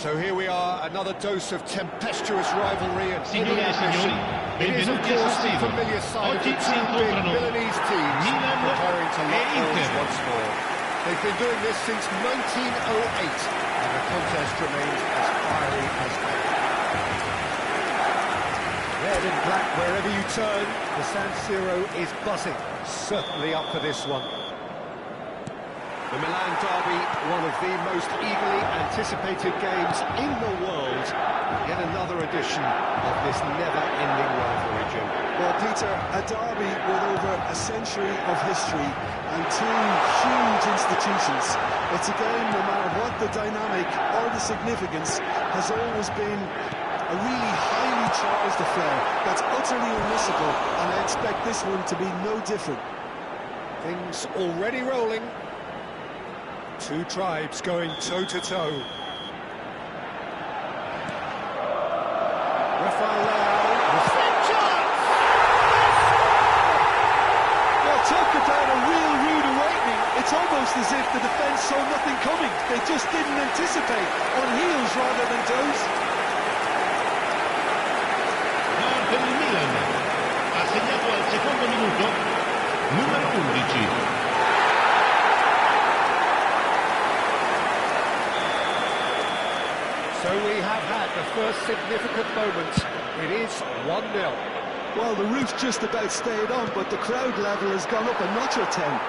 So here we are, another dose of tempestuous rivalry and Signore e ambition. signori, It is, of benvenuti a course, the San Siro. familiar sight of the Oggi si two big incontrano Milanese teams Milan preparing to lock e horns Inter. once more. They've been doing this since 1908, and the contest remains as fiery as ever. Red and black wherever you turn, the San Siro is buzzing. Certainly up for this one. The Milan derby, one of the most eagerly anticipated games in the world. Yet another edition of this never-ending rivalry, Jim. Well, Peter, a derby with over a century of history and two huge institutions. It's a game, no matter what the dynamic or the significance, has always been a really highly charged affair that's utterly unmissable, and I expect this one to be no different. Things already rolling. Two tribes going toe-to-toe. Rafael Leao. Well, talk about a real rude awakening. It's almost as if the defence saw nothing coming. They just didn't anticipate, on heels rather than toes. Per il Milan ha segnato al secondo minuto numero 11. So we have had the first significant moment. It is 1-0. Well, the roof just about stayed on, but the crowd level has gone up a notch or 10.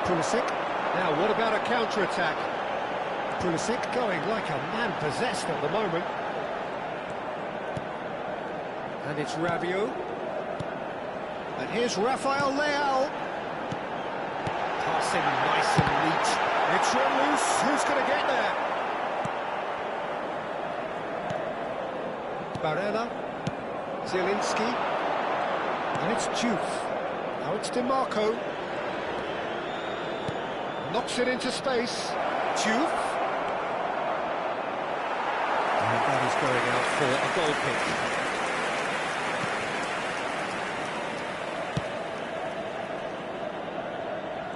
Pulisic. Now, what about a counter-attack? Pulisic going like a man possessed at the moment. And it's Rabiot. And here's Rafael Leao. Passing nice and neat. It's run loose. Who's going to get there? Barella. Zielinski. And it's Gjuygg. Now it's DiMarco. Knocks it into space. Gjuygg. And that is going out for a goal kick.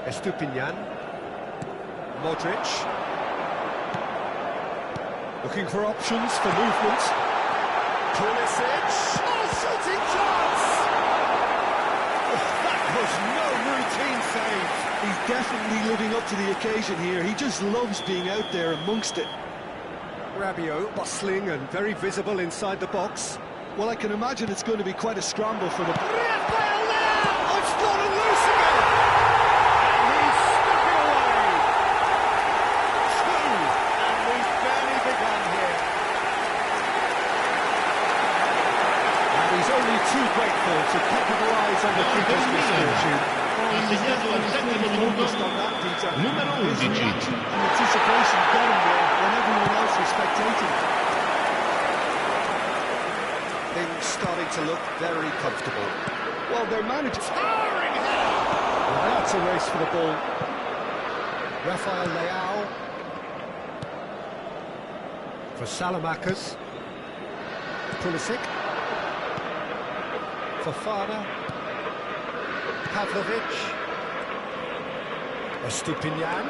Estupinian. Modric. Looking for options for movement. Pulisic. Oh, shooting chance! Oh, that was no routine save. He's definitely living up to the occasion here. He just loves being out there amongst it. Rabiot bustling and very visible inside the box. Well, I can imagine it's going to be quite a scramble for the... Rafael Leao! Oh, it's gone loose again! And he's stuck it away! Two, and we've barely begun here. And he's only too grateful to capitalise on the keeper's misfortune. Ha segnato al settimo minuto numero 11. Anticipation got him there when everyone else was spectating. Things starting to look very comfortable. Well, their manager... Towering header! Well, that's a race for the ball. Rafael Leao. For Salamakers. Pulisic. Fofana. Pavlovic. Estupinian.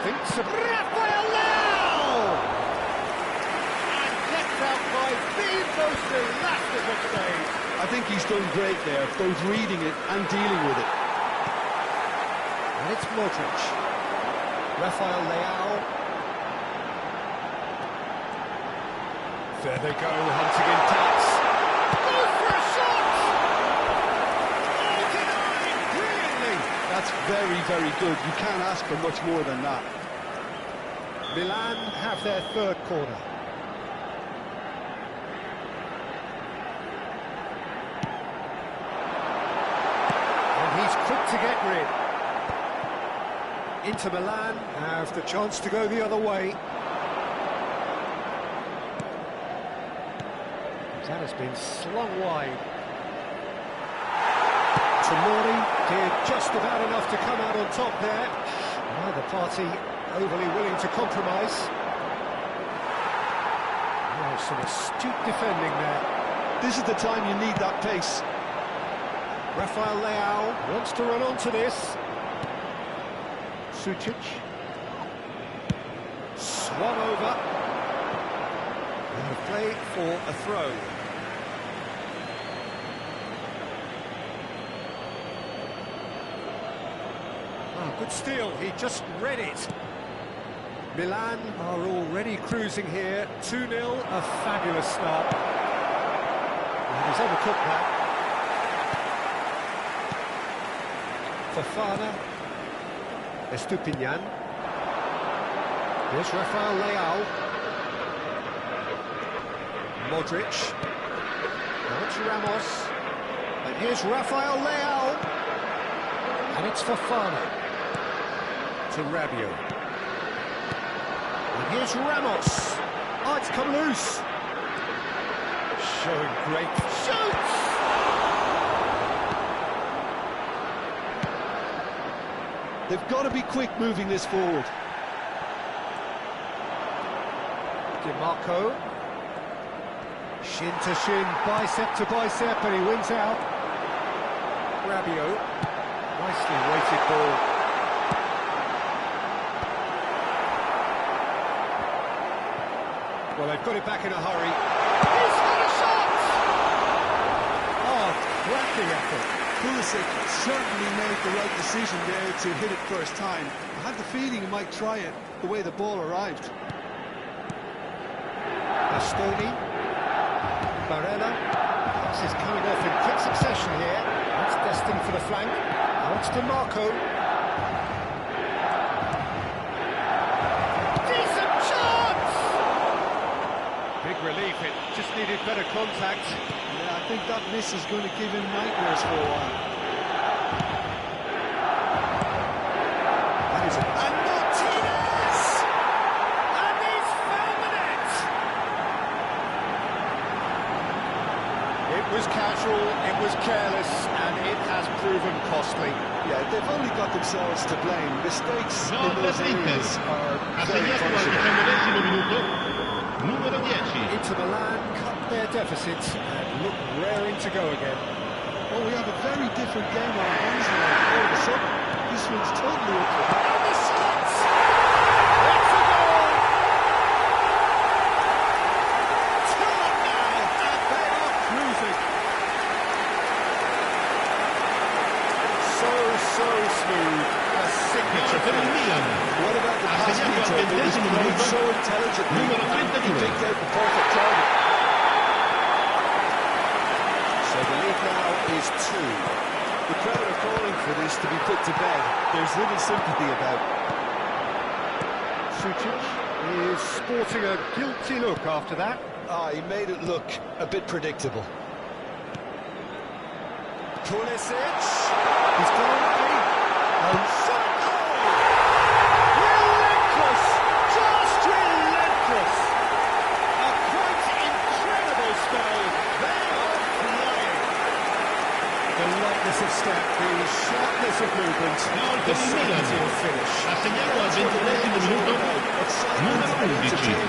Thinks of Rafael Leao! And gets out by the most elastic of saves. I think he's done great there, both reading it and dealing with it. And it's Modric. Rafael Leao. There they go, hunting in taps. Goes for a shot! Oh, denied brilliantly! That's very, very good. You can't ask for much more than that. Milan have their third corner. And he's quick to get rid. Inter Milan have the chance to go the other way. That has been slung wide. Tomori did just about enough to come out on top there. Neither party overly willing to compromise. Oh, some astute defending there. This is the time you need that pace. Rafael Leao wants to run onto this. Sucic. Swung over. And a play for a throw. Oh, good steal, he just read it. Milan are already cruising here. 2-0, a fabulous start. And he's overcooked that. Fofana. Estupinian. Here's Rafael Leao. Modric. Now it's Ramos. And here's Rafael Leao. And it's Fofana. To Rabiot. And here's Ramos. Oh, it's come loose. Showing great... Shoots! They've got to be quick moving this forward. DiMarco. Shin to shin, bicep to bicep, and he wins out. Rabiot. Nicely weighted ball. Well, they've got it back in a hurry. He's got a shot! Oh, cracking effort. Pulisic certainly made the right decision there to hit it first time. I had the feeling he might try it the way the ball arrived. Bastoni. Barella. This is coming off in quick succession here. That's destined for the flank. Now it's DiMarco. Decent chance! Big relief, it just needed better contact. Yeah, I think that miss is going to give him nightmares for a while. That is a... And Martinez! And he's found the net! It was casual, it was careless, and it has proven costly. Yeah, they've only got themselves to blame. Mistakes in those areas are very punishable. Numero 10. Inter Milan cut their deficit and look raring to go again. Well, we have a very different game on our hands now. All of a sudden, this one's totally up for that. And the shots! It's a goal! 2-1 now, and they are cruising. So smooth, a signature finish. What about the pass, Peter? It was played so intelligently and he picked out the perfect target. So the lead now is 2. The crowd are calling for this to be put to bed. There's little sympathy about. Sucic is sporting a guilty look after that. He made it look a bit predictable. Pulisic, he's gone away, and shot goal! Relentless, just relentless! A quite incredible spell, they are flying! The lightness of step, the sharpness of movement, the certainty of finish. Assegnato al 23esimo minuto, numero 11.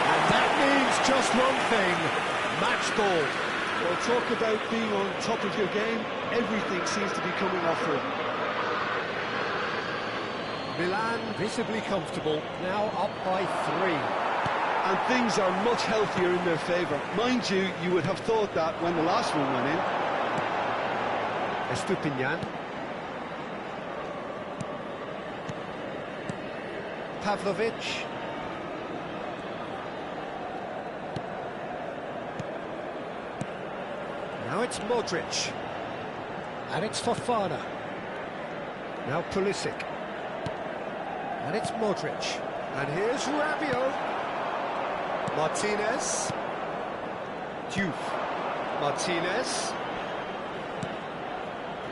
And that means just one thing. Match ball. Well, talk about being on top of your game. Everything seems to be coming off for him. Milan visibly comfortable, now up by 3. And things are much healthier in their favour. Mind you, you would have thought that when the last one went in. Estupinian. Pavlovic. Now it's Modric. And it's Fofana. Now Pulisic. And it's Modric. And here's Rabiot. Martinez. Diouf. Martinez.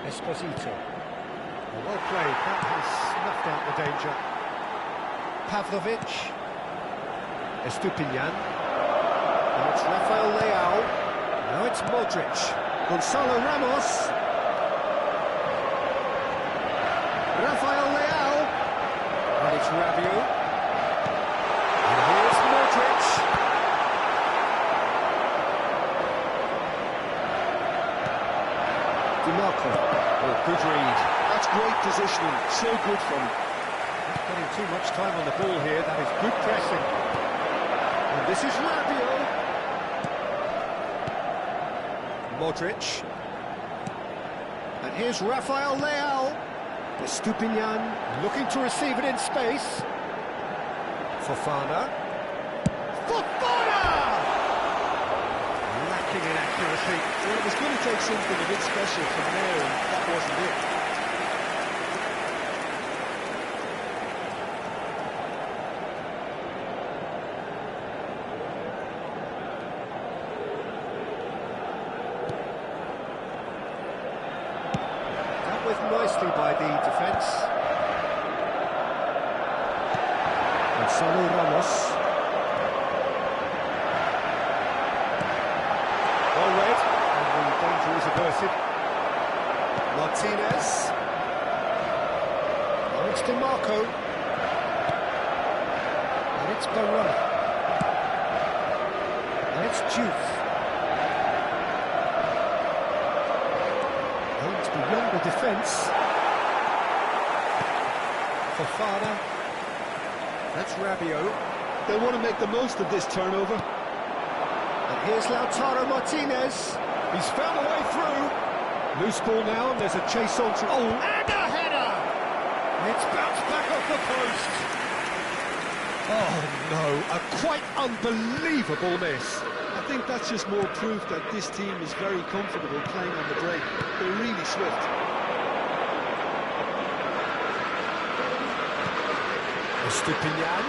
Esposito. Well played. That has snuffed out the danger. Pavlovic. Estupinian. Now it's Rafael Leao. Now it's Modric. Gonzalo Ramos. Rafael Leao. And it's Rabiot. And here's Modric. DiMarco. Oh, good read. That's great positioning, so good from him. Not getting too much time on the ball here, that is good pressing. And this is Rabiot. Modric. And here's Rafael Leao. Estupinian looking to receive it in space. Fofana. Fofana! Lacking in accuracy. Well, it was going to take something a bit special from there, and that wasn't it. Dealt with nicely by the defence. Gonzalo Ramos. Well read, and the danger is averted. Martinez. Now it's DiMarco. And it's Barella. And it's Gjuygg. Aims beyond the defence. Fofana. That's Rabiot. They want to make the most of this turnover. And here's Lautaro Martinez. He's found a way through. Loose ball now, and there's a chase on to... Oh, and a header! It's bounced back off the post. Oh, no, a quite unbelievable miss. I think that's just more proof that this team is very comfortable playing on the break. They're really swift. Estupinian.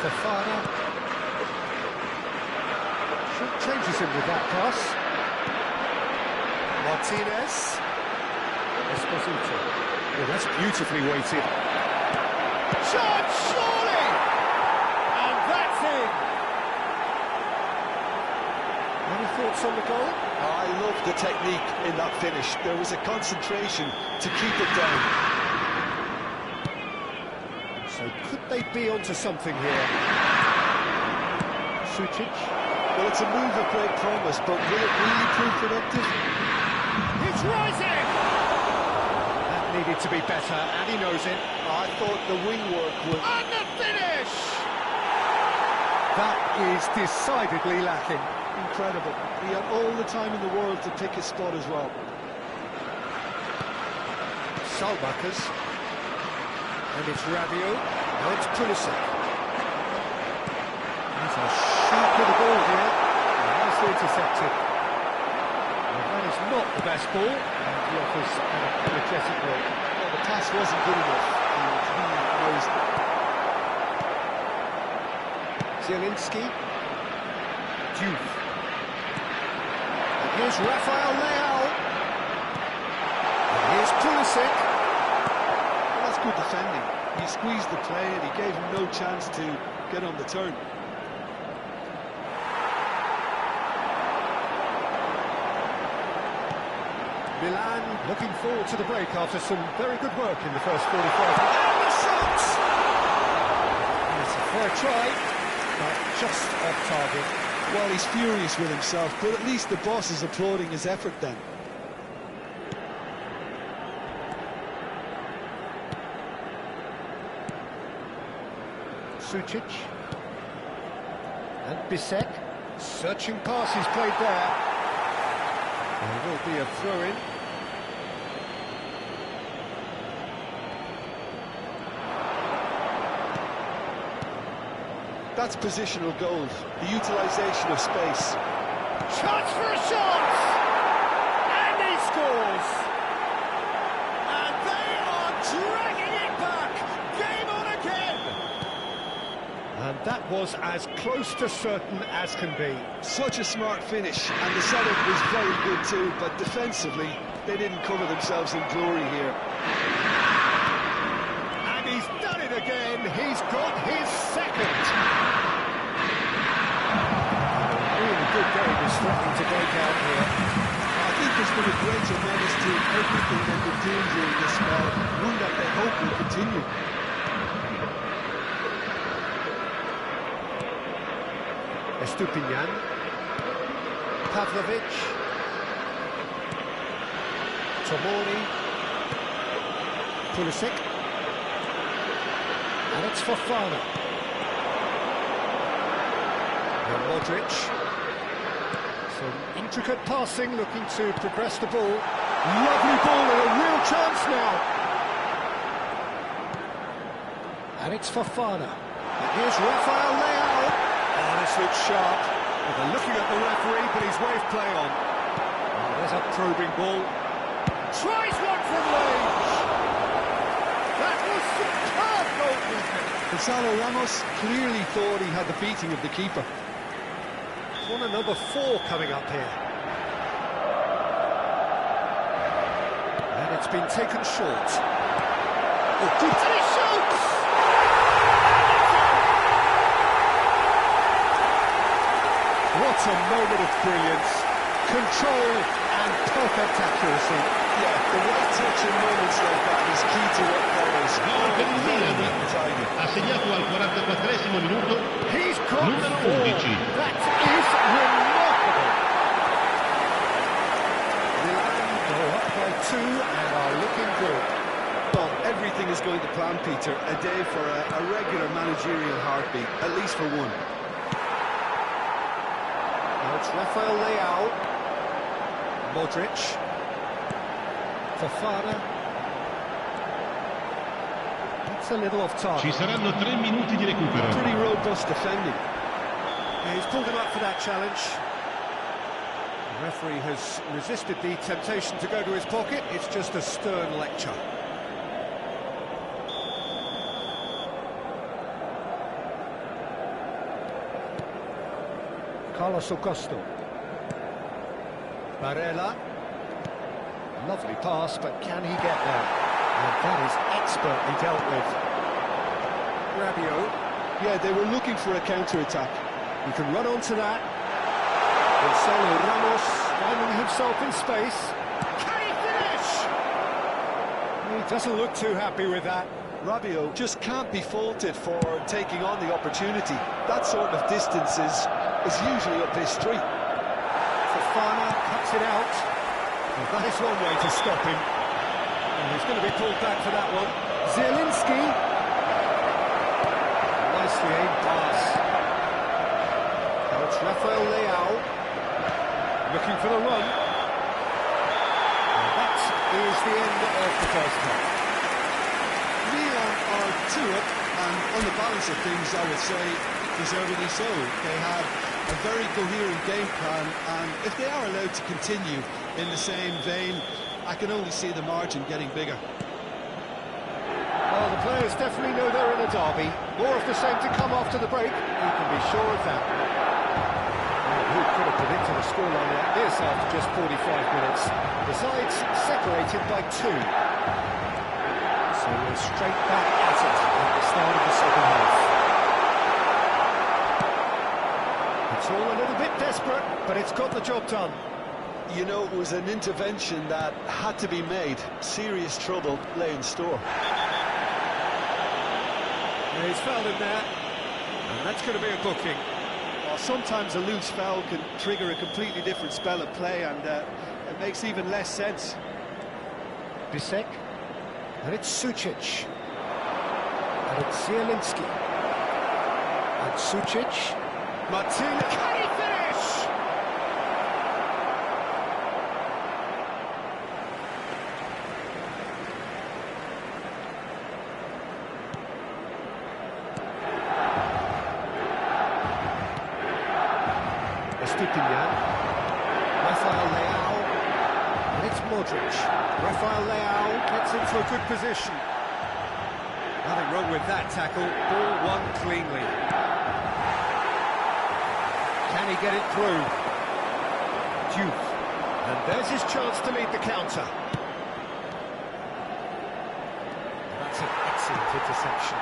Fofana. Changes him with that pass. Martinez. Esposito. Oh, that's beautifully weighted. Shot, surely! And that's in! Any thoughts on the goal? I love the technique in that finish. There was a concentration to keep it down. So could they be onto something here? Sucic. Well, it's a move of great promise, but will it really prove productive? It's rising! That needed to be better, and he knows it. I thought the wing work was... And the finish! That is decidedly lacking. incredible. He had all the time in the world to pick his spot as well. Salbackers. And it's Rabiot. Now it's Pulisic. He's a shoot to the ball here. Nicely intercepted. Well, that is not the best ball. And he offers an energetic goal. Well, the pass wasn't good enough. And he knows that. Zielinski. Gjuygg. And here's Rafael Leao. And here's Pulisic. Well, that's good defending. He squeezed the play and he gave him no chance to get on the turn. Milan looking forward to the break after some very good work in the first 45. And the shot! It's a fair try, but just off target. Well, he's furious with himself, but at least the boss is applauding his effort then. Sucic. And Bisek. Searching passes played there. There will be a throw-in. That's positional gold, the utilisation of space. Chance for a shot! And he scores! And they are dragging it back! Game on again! And that was as close to certain as can be. Such a smart finish, and the setup was very good too, but defensively, they didn't cover themselves in glory here. And he's done it again! He's got his second! Good game is threatening to break out here. I think there's been a great tremendous to everything they've been doing during this spell, one that they hope will continue. Estupinian. Pavlovic. Tomori. Pulisic. And it's Fofana. And Modric. Some intricate passing, looking to progress the ball. Lovely ball and a real chance now. And it's Fofana. And here's Rafael Leao. Oh, this looks sharp. Well, they're looking at the referee, but he's waved play on. Oh, there's a probing ball. Tries one from range. That was superb goalkeeping. Gonzalo Ramos clearly thought he had the beating of the keeper. Corner number 4 coming up here. And it's been taken short. Oh, good. And he shoots! What a moment of brilliance. Control and perfect accuracy. Yeah, the right touch in moments like that is key to what follows. Gol per il Milan, ha segnato al 44esimo minuto, He's got numero 4. 11. That is remarkable. Milan go up by 2 and are looking good. Well, everything is going to plan, Peter. A day for a regular managerial heartbeat, at least for one. Now it's Rafael Leao. Modric. Fofana. That's a little off target. Ci saranno 3 minuti di recupero. Pretty robust defending. Yeah, he's pulled him up for that challenge. The referee has resisted the temptation to go to his pocket. It's just a stern lecture. Carlos Augusto. Barella. Lovely pass, but can he get there? And that is expertly dealt with. Rabiot. Yeah, they were looking for a counter-attack. He can run onto that. Gonzalo Ramos finding himself in space. Can he finish? He doesn't look too happy with that. Rabiot just can't be faulted for taking on the opportunity. That sort of distance is usually up his street. Fofana cuts it out. Well, that is one way to stop him. And he's going to be pulled back for that one. Zielinski. Nicely aimed pass. Now it's Rafael Leao. Looking for the run. And that is the end of the first half. Milan are 2-up, and on the balance of things, I would say, deservedly so. They have a very coherent game plan, and if they are allowed to continue in the same vein, I can only see the margin getting bigger. Well, the players definitely know they're in a derby. More of the same to come after the break. You can be sure of that. Well, who could have predicted a scoreline like this after just 45 minutes? The sides separated by 2. So we're straight back at it at the start of the second half. It's all a little bit desperate, but it's got the job done. You know, it was an intervention that had to be made. Serious trouble lay in store. Yeah, he's fouled him there, and that's going to be a booking. Well, sometimes a loose foul can trigger a completely different spell of play, and it makes even less sense. Bisek, and it's Sucic, and it's Zielinski, and Sucic, Martina, can he finish? Estupinian, Rafael Leao, and it's Modric. Rafael Leao gets into a good position. Nothing wrong with that tackle, ball won cleanly. Can he get it through? Gjuygg, and there's his chance to lead the counter. That's an excellent interception.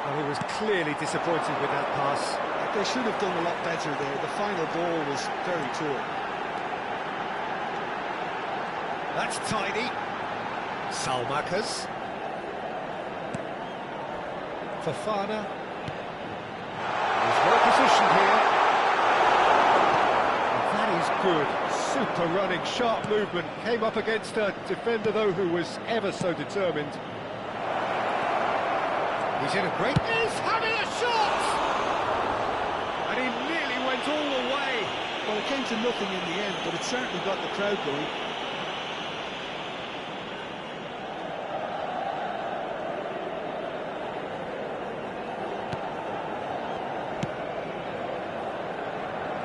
Well, he was clearly disappointed with that pass. They should have done a lot better there. The final ball was very poor. That's tidy. Salmakas. Fofana. He's well positioned here. And that is good. Super running, sharp movement, came up against a defender, though, who was ever so determined. He's in a great... He's having a shot! And he nearly went all the way. Well, it came to nothing in the end, but it certainly got the crowd going.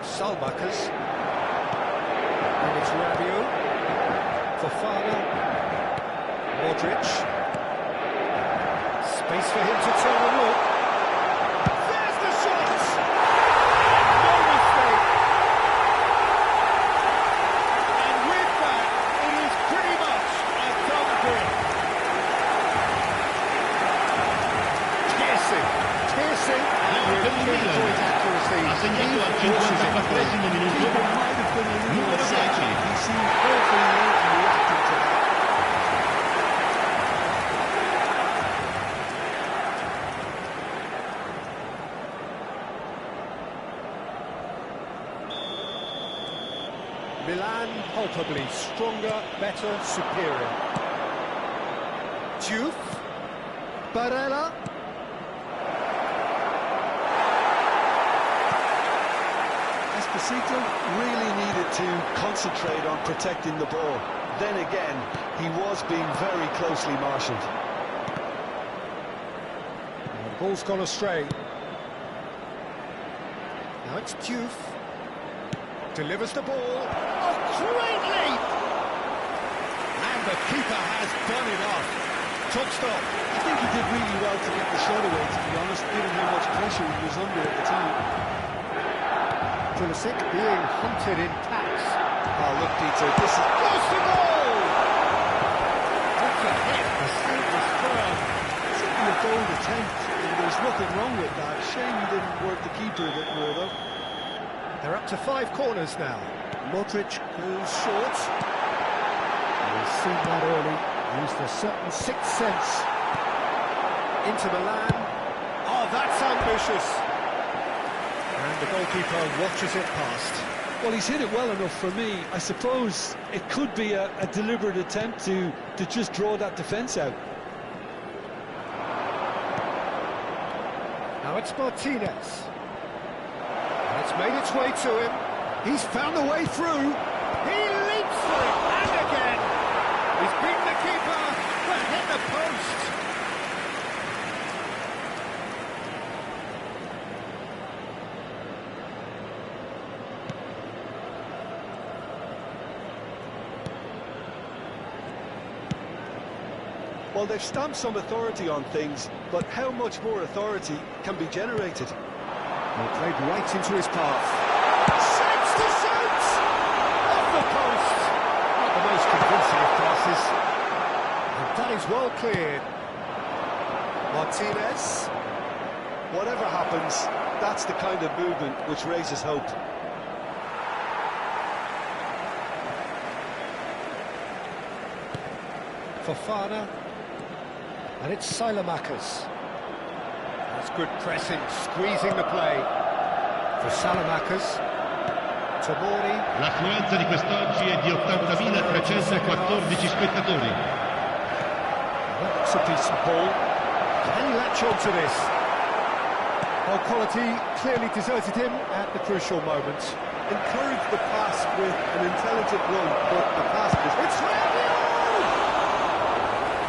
Salmakas. And it's Rabiot. Fofana. Modric. Space for him to turn and look. There's the shot! No mistake. And with that, it is pretty much a done deal. Piercing. Per il Milan ha segnato al 54esimo minuto numero 10. Milan palpably stronger, better, superior. Gjuygg. Barella. Esposito really needed to concentrate on protecting the ball. Then again, he was being very closely marshalled. The ball's gone astray. Now it's Gjuygg. Delivers the ball. Oh, great leap! And the keeper has done it off. Top stop. I think he did really well to get the shot away, to be honest, given how much pressure he was under at the time. Pulisic being hunted in tax. Oh, look, Peter, this is... Goes to goal! What a hit! The save was firm. Simply a bold attempt, and there's nothing wrong with that. Shame he didn't work the keeper a bit more, though. They're up to 5 corners now. Modric goes short. We've seen that early. Used a certain sixth sense. Into Milan. Oh, that's ambitious. And the goalkeeper watches it past. Well, he's hit it well enough for me. I suppose it could be a deliberate attempt to just draw that defence out. Now it's Martinez. And it's made its way to him. He's found a way through. He leaps for it, and again. He's beaten the keeper, but hit the post. Well, they've stamped some authority on things, but how much more authority can be generated? Well, played right into his path. Shapes to shoot! Off the post! Not the most convincing of passes. And that is well cleared. Martinez. Whatever happens, that's the kind of movement which raises hope. Fofana. And it's Salamakas. That's good pressing, squeezing the play. For Salamakas. Tomori. L'affluenza di quest'oggi è di 80.314 spettatori. That's a decent ball. Can he latch on to this? Well, quality clearly deserted him at the crucial moment. Encourage the pass with an intelligent run, but the pass is... It's Rabiot!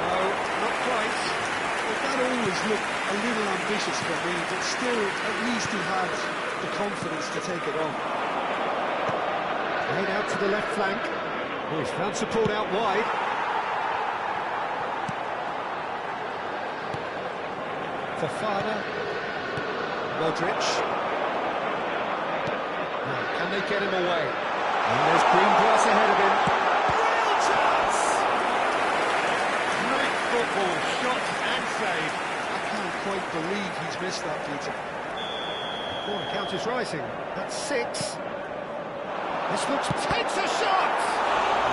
No, not quite. Well, that always looked a little ambitious for me, but still, at least he had the confidence to take it on. Played out to the left flank. Oh, he's found support out wide. Fofana. Modric. Now, can they get him away? And there's green grass ahead of him. Real chance! Great football, shot and save. I can't quite believe he's missed that, Peter. Corner count is rising. That's 6. This looks... takes a shot!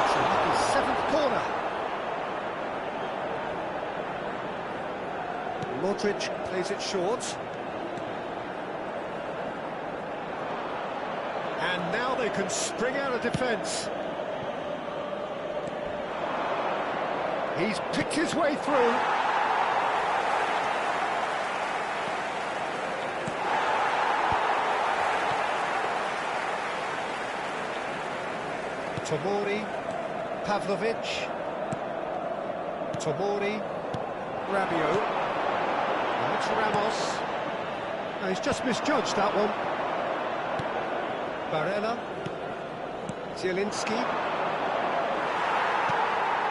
It's a lucky 7th corner. Modric plays it short. And now they can spring out of defence. He's picked his way through. Tomori, Pavlovic, Tomori, Rabiot, now it's Ramos. No, he's just misjudged that one. Barella, Zielinski,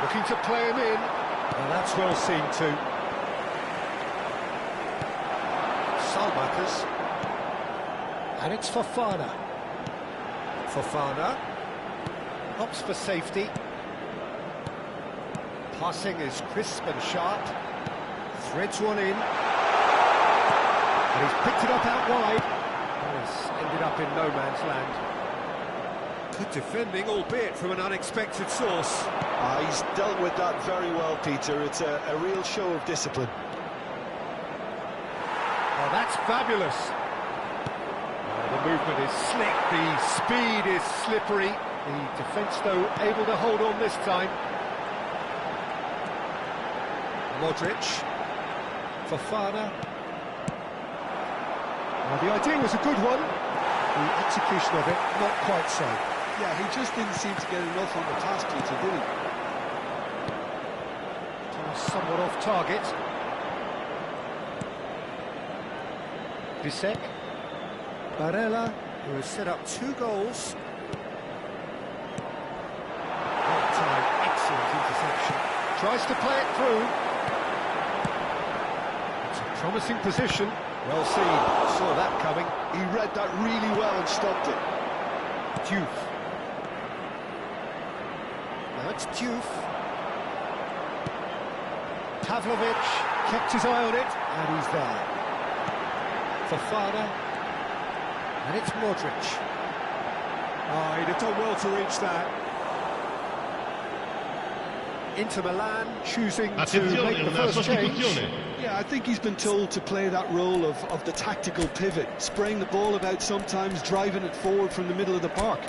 looking to play him in. And that's well seen too. Salmakers, and it's Fofana. Fofana. Hops for safety. Passing is crisp and sharp. Threads one in. And he's picked it up out wide. And it's ended up in no man's land. Good defending, albeit from an unexpected source. He's dealt with that very well, Peter. It's a real show of discipline. Oh, that's fabulous. Oh, the movement is slick, the speed is slippery. The defence, though, able to hold on this time. Modric. Fofana. Well, the idea was a good one. The execution of it, not quite so. Yeah, he just didn't seem to get enough on the pass, Peter, did he? Somewhat off target. Bisek. Barella, who has set up 2 goals. Excellent interception. Tries to play it through. It's a promising position. Well seen. Saw that coming. He read that really well and stopped it. Diouf. Now it's Diouf. Pavlovic kept his eye on it, and he's there. Fofana. And it's Modric. Oh, he'd have done well to reach that. Inter Milan choosing to make the first change. Yeah, I think he's been told to play that role of the tactical pivot, spraying the ball about sometimes, driving it forward from the middle of the park.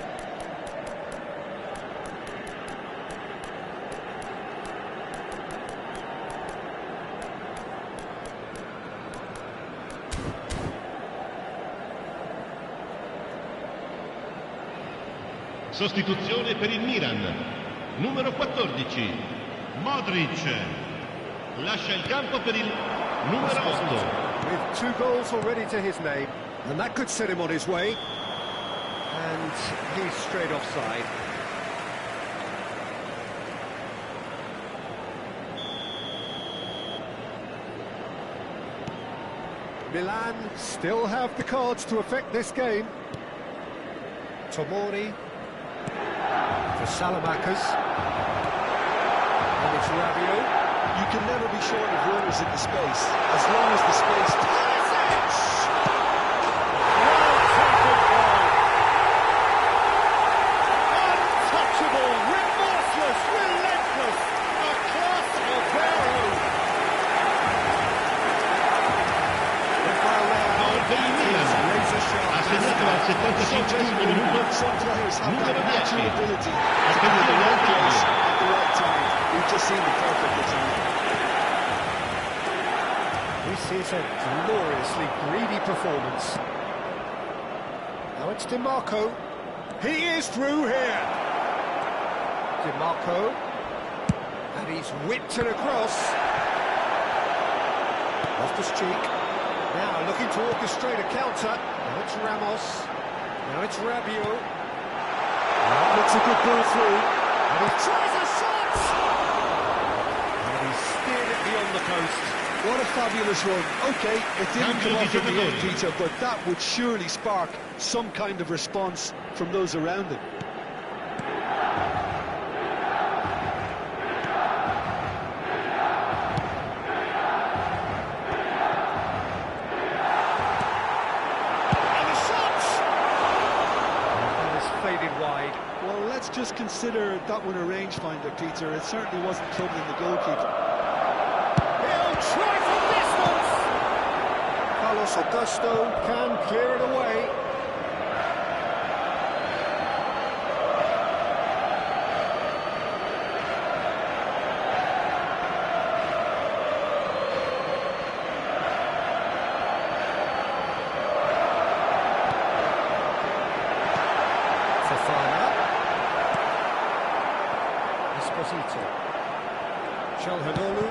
Sostituzione per il Milan. Numero 14, Modric. Lascia il campo per il numero 8. With 2 goals already to his name, and that could set him on his way. And he's straight offside. Milan still have the cards to affect this game. Tomori. For Salamakers. And it's Rabiot. You can never be short of runners in the space, as long as the space... Untouchable, remorseless, relentless, a class of their own. Ha segnato al 75esimo minuto Some players have numero that 10. natural ability to be at the right place at the right time. We've just seen the perfect example. This is a gloriously greedy performance. Now it's DiMarco. He is through here. DiMarco. And he's whipped it across. Loftus-Cheek. Now looking to orchestrate a counter. Now it's Ramos. Now it's Rabiot. That looks a good ball through. And he tries a shot! And he steered it beyond the post. What a fabulous run. OK, it didn't come off in the end, Peter, but that would surely spark some kind of response from those around him. Well, let's just consider that one a rangefinder, Peter. It certainly wasn't troubling the goalkeeper. He'll try from distance! Carlos Augusto can clear it away. Fofana. Esposito. Çalhanoğlu.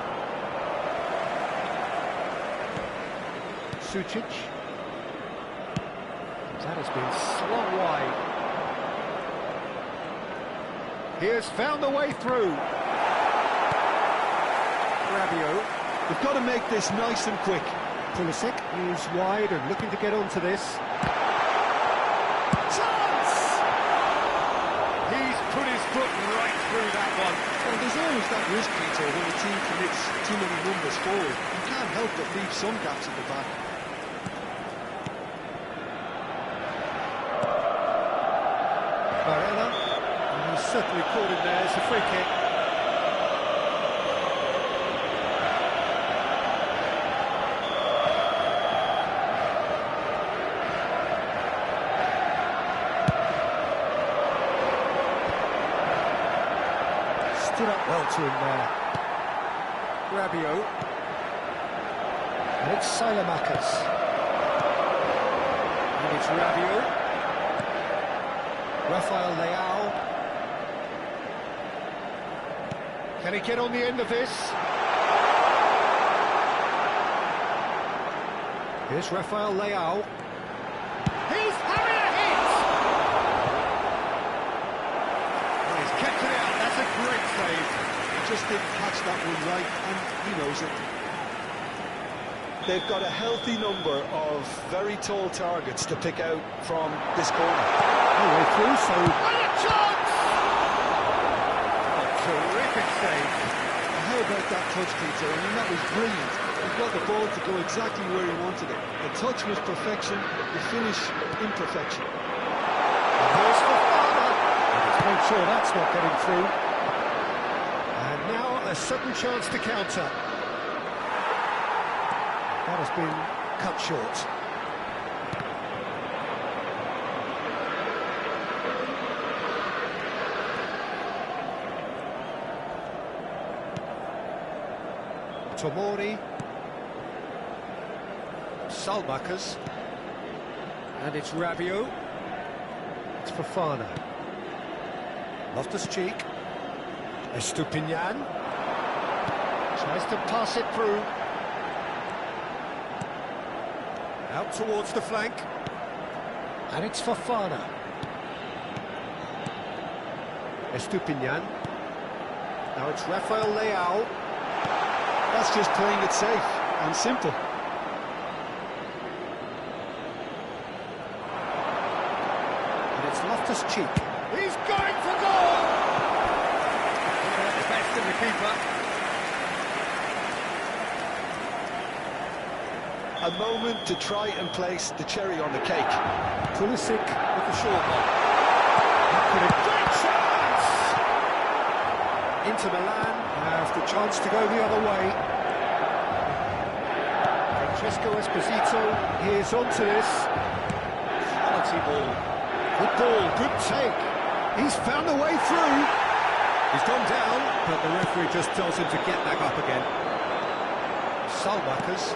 Sucic. That has been slung wide. He has found the way through. Rabiot. They've got to make this nice and quick. Pulisic is wide and looking to get onto this. Chance! He's put his foot right through that one. Well, there's always that risk, Peter, when a team commits too many numbers forward. You can't help but leave some gaps at the back. Barella, and he's certainly caught him there. It's a free kick. Stood up well to him there. Rabiot. And it's Salamakas. And it's Rabiot. Rafael Leao. Can he get on the end of this? Here's Rafael Leao. He's having a hit! And he's kept it out. That's a great save. He just didn't catch that one right, and he knows it. They've got a healthy number of very tall targets to pick out from this corner. All the way through, so... What a chance! A terrific save. How about that touch, Peter? I mean, that was brilliant. He got the ball to go exactly where he wanted it. The touch was perfection, the finish imperfection. And here's Fofana. And let's make sure that's not getting through. And now a sudden chance to counter. That has been cut short. Tomori. Salmakas. And it's Rabiot. It's Fofana. Loftus-Cheek. Estupinian. Tries to pass it through. Out towards the flank. And it's Fofana. Estupinian. Now it's Rafael Leao. That's just playing it safe and simple. And it's Loftus-Cheek. He's going for goal! That's best in the keeper. A moment to try and place the cherry on the cake. Pulisic with the short one. That could have great chance! Inter Milan have the chance to go the other way. Francesco Esposito, he is onto this. Quality ball. Good ball, good take. He's found a way through. He's gone down, but the referee just tells him to get back up again. Salmakas.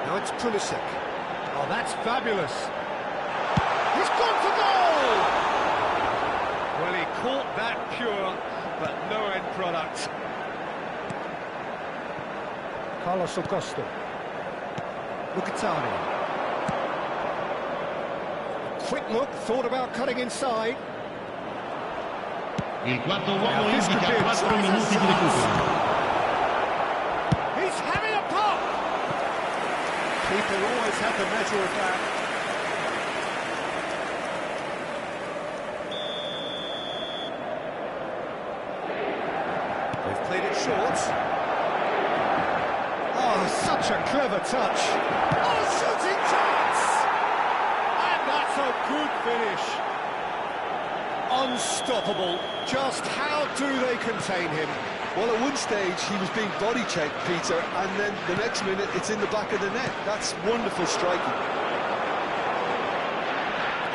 Now it's Pulisic. Oh, that's fabulous. He's gone for goal! Well, he caught that pure, but no end product. Carlos Augusto. Mkhitaryan. Quick look, thought about cutting inside. Il quarto uomo indica 4 minuti di recupero. He's having a pop! Keeper always had the measure of that. They've played it short. Oh, such a clever touch. Oh, shooting chance! And that's a good finish. Unstoppable. Just how do they contain him? Well, at one stage he was being body checked, Peter, and then the next minute it's in the back of the net. That's wonderful striking.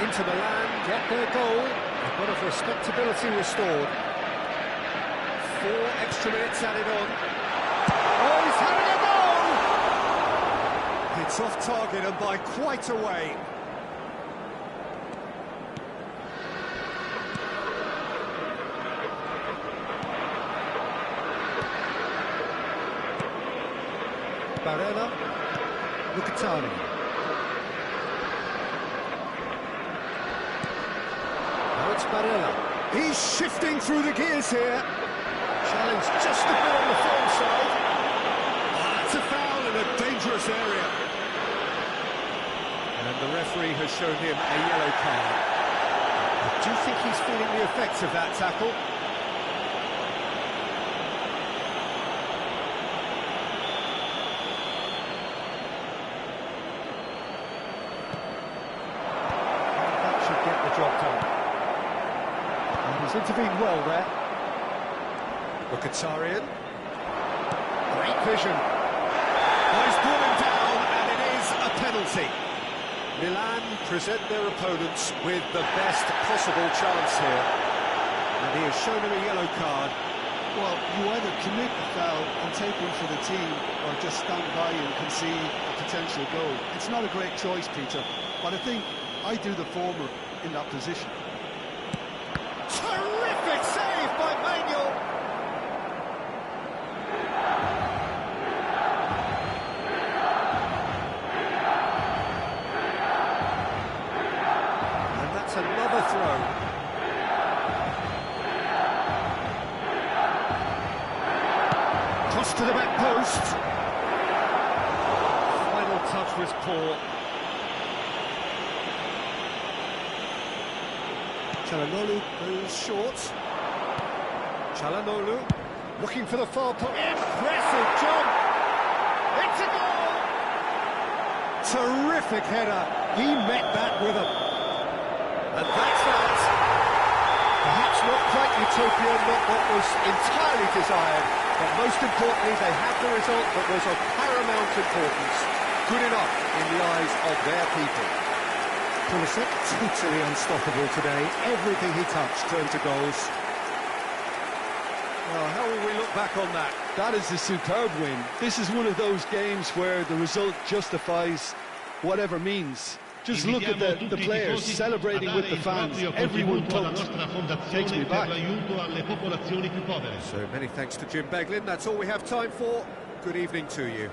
Inter Milan get their goal. A bit of respectability restored. 4 extra minutes added on. Oh, he's having a goal! It's off target and by quite a way. Barella. Mkhitaryan. Now it's Barella. He's shifting through the gears here. Challenge just a bit on the form side. That's a foul in a dangerous area. And the referee has shown him a yellow card. I do think he's feeling the effects of that tackle. That should get the job done. And he's intervened well there. Mkhitaryan. Great vision. Oh, he's brought him down, and it is a penalty. Milan present their opponents with the best possible chance here. And he has shown him a yellow card. Well, you either commit a foul and take one for the team, or just stand by and concede a potential goal. It's not a great choice, Peter, but I think I do the former in that position. Terrific save by Manuel. And that's another throw. Cross to the back post. Final touch was poor. Çalhanoğlu goes short. Çalhanoğlu looking for the far post. Impressive jump! It's a goal! Terrific header. He met that with him. And that's that. Perhaps not quite utopian, not what was entirely desired, but most importantly, they had the result that was of paramount importance. Good enough in the eyes of their people. Pulisic, totally unstoppable today. Everything he touched turned to goals. Well, how will we look back on that? That is a superb win. This is one of those games where the result justifies whatever means. Just look at the players celebrating with the fans. Everyone pumped. Takes me back. So many thanks to Jim Beglin. That's all we have time for. Good evening to you.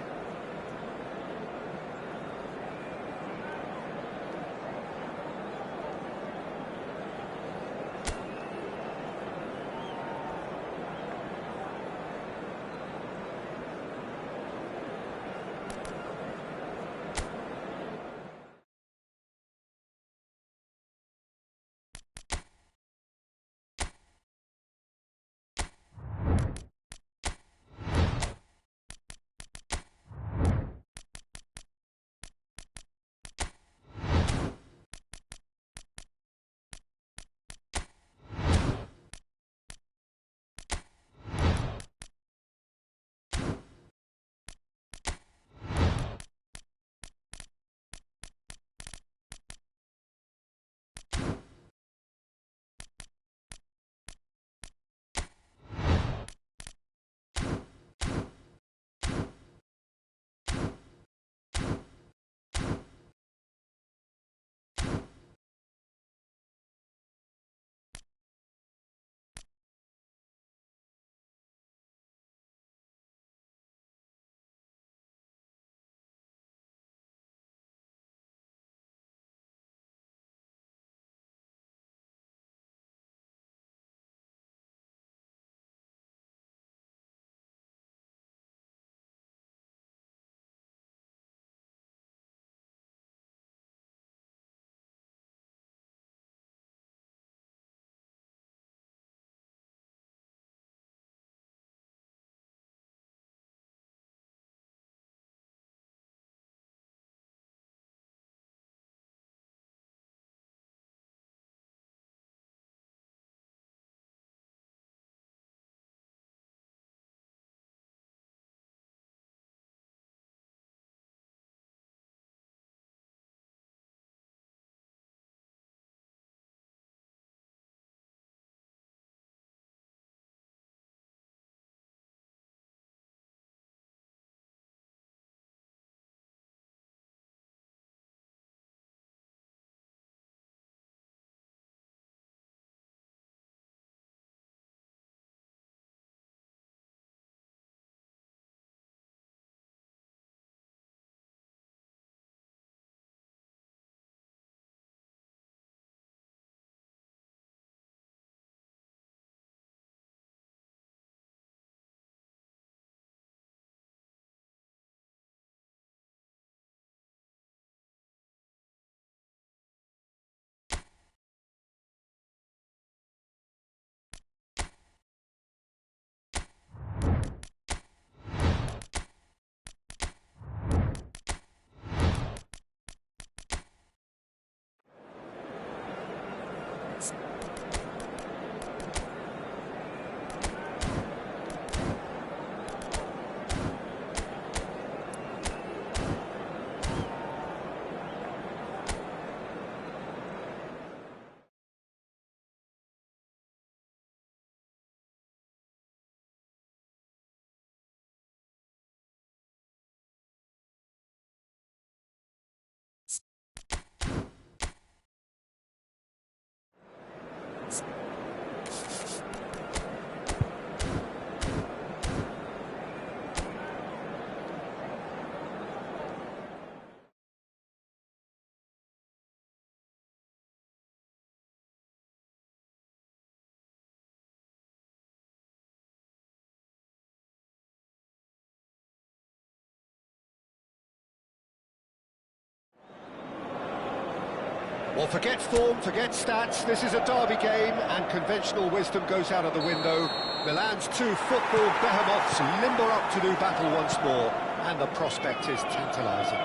Well, forget form, forget stats, this is a derby game and conventional wisdom goes out of the window. Milan's two football behemoths limber up to do battle once more, and the prospect is tantalising.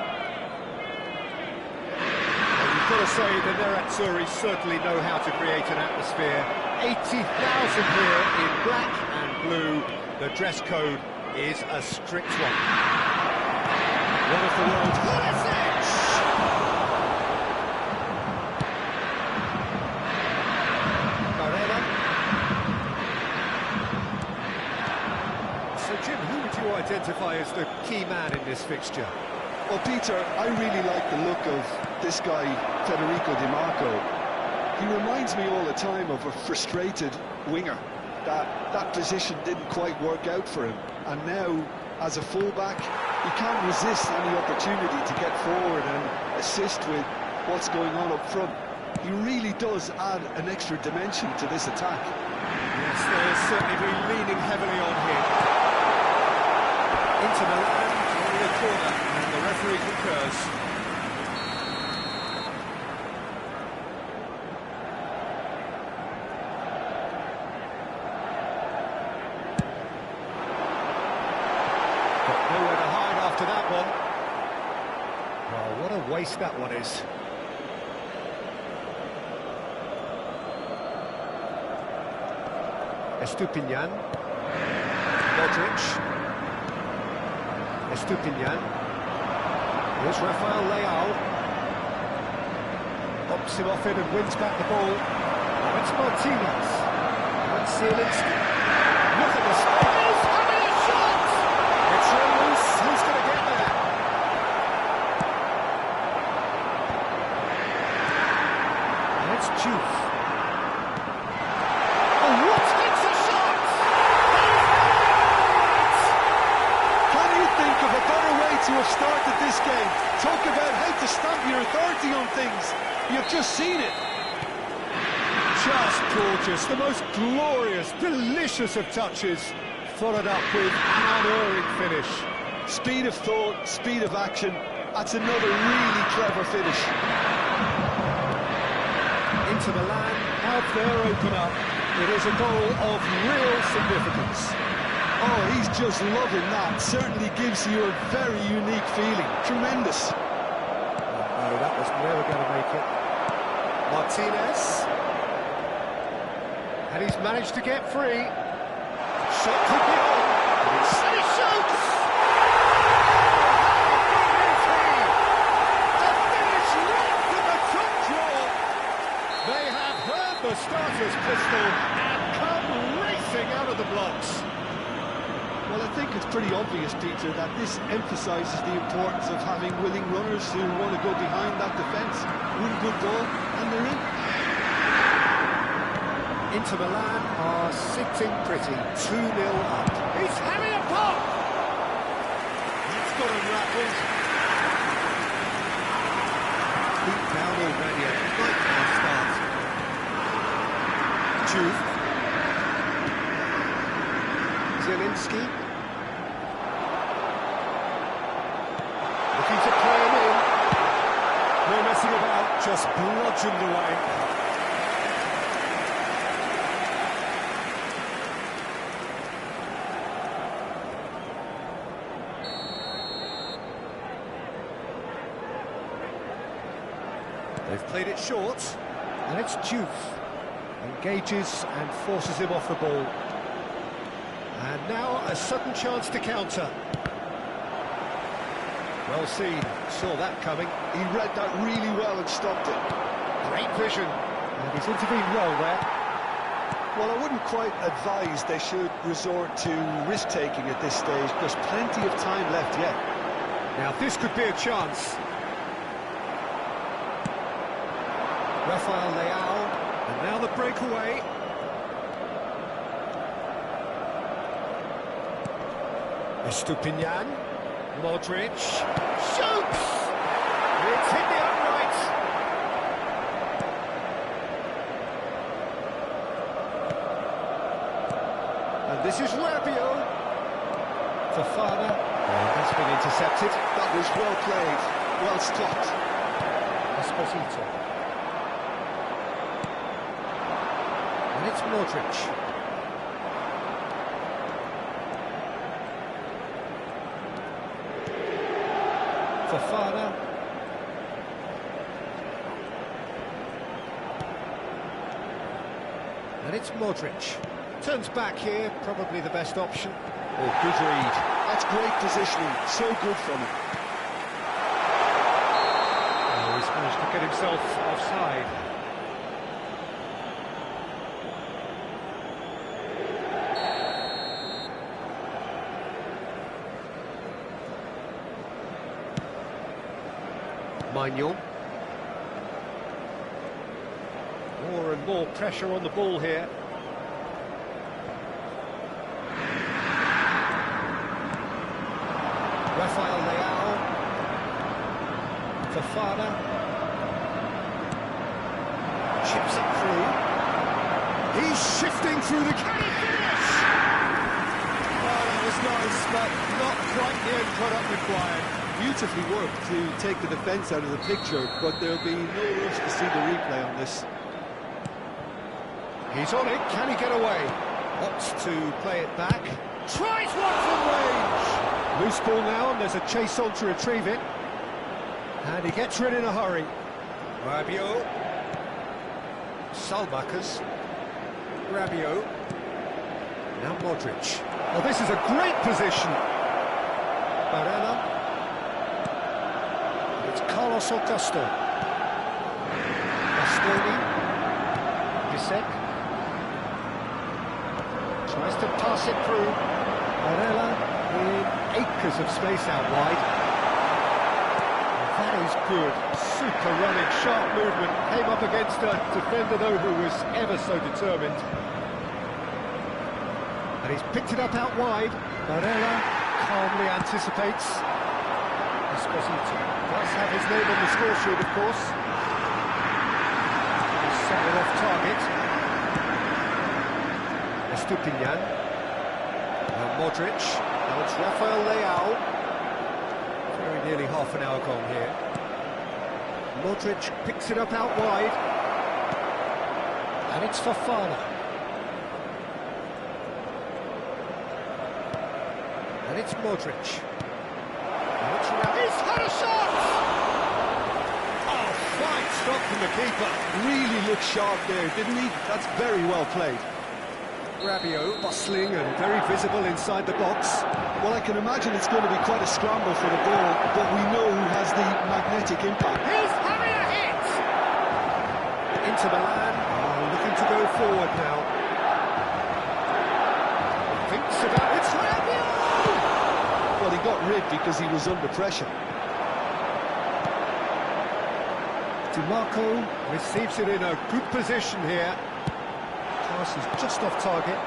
Well, you've got to say the Nerazzurri certainly know how to create an atmosphere. 80,000 here in black and blue. The dress code is a strict one. One of the world's Pulisic! Jim, who would you identify as the key man in this fixture? Well, Peter, I really like the look of this guy, Federico Di Marco. He reminds me all the time of a frustrated winger. That position didn't quite work out for him. And now, as a fullback, he can't resist any opportunity to get forward and assist with what's going on up front. He really does add an extra dimension to this attack. Yes, they'll certainly be leaning heavily on him. Into Milan, on the corner, and the referee concurs. Got nowhere to hide after that one. Oh, what a waste that one is. Estupinian. Modric. Estupinian. Here's Rafael Leao. Bumps him off it and wins back the ball. Now it's Martinez. And Zielinski. Look at the space. He's having a shot! It's Ramos. Who's going to get there? And it's Gjuygg. Oh, what? It's a shot! Of a better way to have started this game. Talk about how to stamp your authority on things. You've just seen it. Just gorgeous, the most glorious, delicious of touches, followed up with an unerring finish. Speed of thought, speed of action. That's another really clever finish. Inter Milan have their open up. It is a goal of real significance. Oh, he's just loving that. Certainly gives you a very unique feeling. Tremendous. No, that was never going to make it. Martinez. And he's managed to get free. Shot could be on. And he shoots! To finish right from the top draw. They have heard the starter's pistol and come racing out of the blocks. Well, I think it's pretty obvious, Peter, that this emphasises the importance of having willing runners who want to go behind that defence, win good ball, and they're in. Inter Milan are sitting pretty, 2-0 up. He's having a pop! He's got him rattled. Beat down already, a nightmare start. Gjuygg. Zielinski. Looking to play him in. No messing about, just bludgeoned away. They've played it short, and it's Gjuygg. Engages and forces him off the ball. And now a sudden chance to counter. Well seen, saw that coming. He read that really well and stopped it. Great vision. And he's intervened well there. Well, I wouldn't quite advise they should resort to risk-taking at this stage. There's plenty of time left yet. Now this could be a chance. Rafael Leao, and now the breakaway. Estupinian, Modric, shoots! It's hit the upright. And this is Rabiot. Fofana, that's been intercepted. That was well played, well stopped. Esposito. And it's Modric. Fofana. And it's Modric. Turns back here, probably the best option. Oh, good read. That's great positioning, so good from him. Oh, he's managed to get himself offside. Maignan. More and more pressure on the ball here. Rafael Leao. Fofana. Chips it through. He's shifting through the... Can he finish? Oh, that was nice, but not quite the end product required. Beautifully worked to take the defence out of the picture, but there'll be no rush to see the replay on this. He's on it, can he get away? Opts to play it back. Tries one from range! Loose ball now, and there's a chase on to retrieve it. And he gets rid in a hurry. Rabiot. Salmakas. Rabiot. Now Modric. Oh, this is a great position. Barella. It's Carlos Augusto. Bastoni. Gjuygg. Tries to pass it through. Barella in acres of space out wide. And that is good. Super running, sharp movement. Came up against a defender, though, who was ever so determined. And he's picked it up out wide. Barella calmly anticipates. Esposito does have his name on the score sheet, of course. He's somewhat off target. Estupinian. Now Modric. Now it's Rafael Leao. Very nearly half an hour gone here. Modric picks it up out wide. And it's Fofana. And it's Modric. He's had a shot! Oh, fine stop from the keeper. Really looked sharp there, didn't he? That's very well played. Rabiot bustling and very visible inside the box. Well, I can imagine it's going to be quite a scramble for the ball, but we know who has the magnetic impact. He's having a hit! Inter Milan are looking to go forward now. Thinks about it. It's Rabiot! Well, he got rid because he was under pressure. DiMarco receives it in a good position here. Pass is just off target.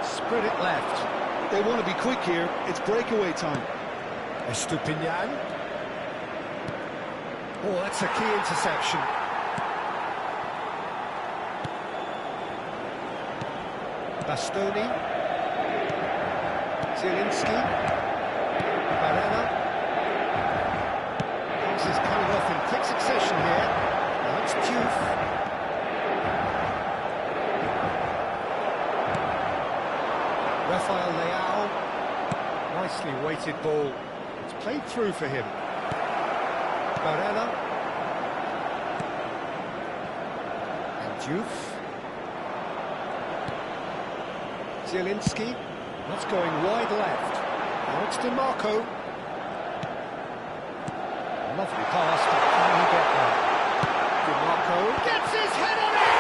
Spread it left. They want to be quick here. It's breakaway time. Estupinian. Oh, that's a key interception. Bastoni. Zielinski. Barella. Pass is coming off in quick succession here. Now it's Gjuygg. Rafael Leao. Nicely weighted ball. It's played through for him. Barella. And Gjuygg. Zielinski, that's going wide left. Now it's DiMarco. Lovely pass, but can he get there? DiMarco gets his head on it!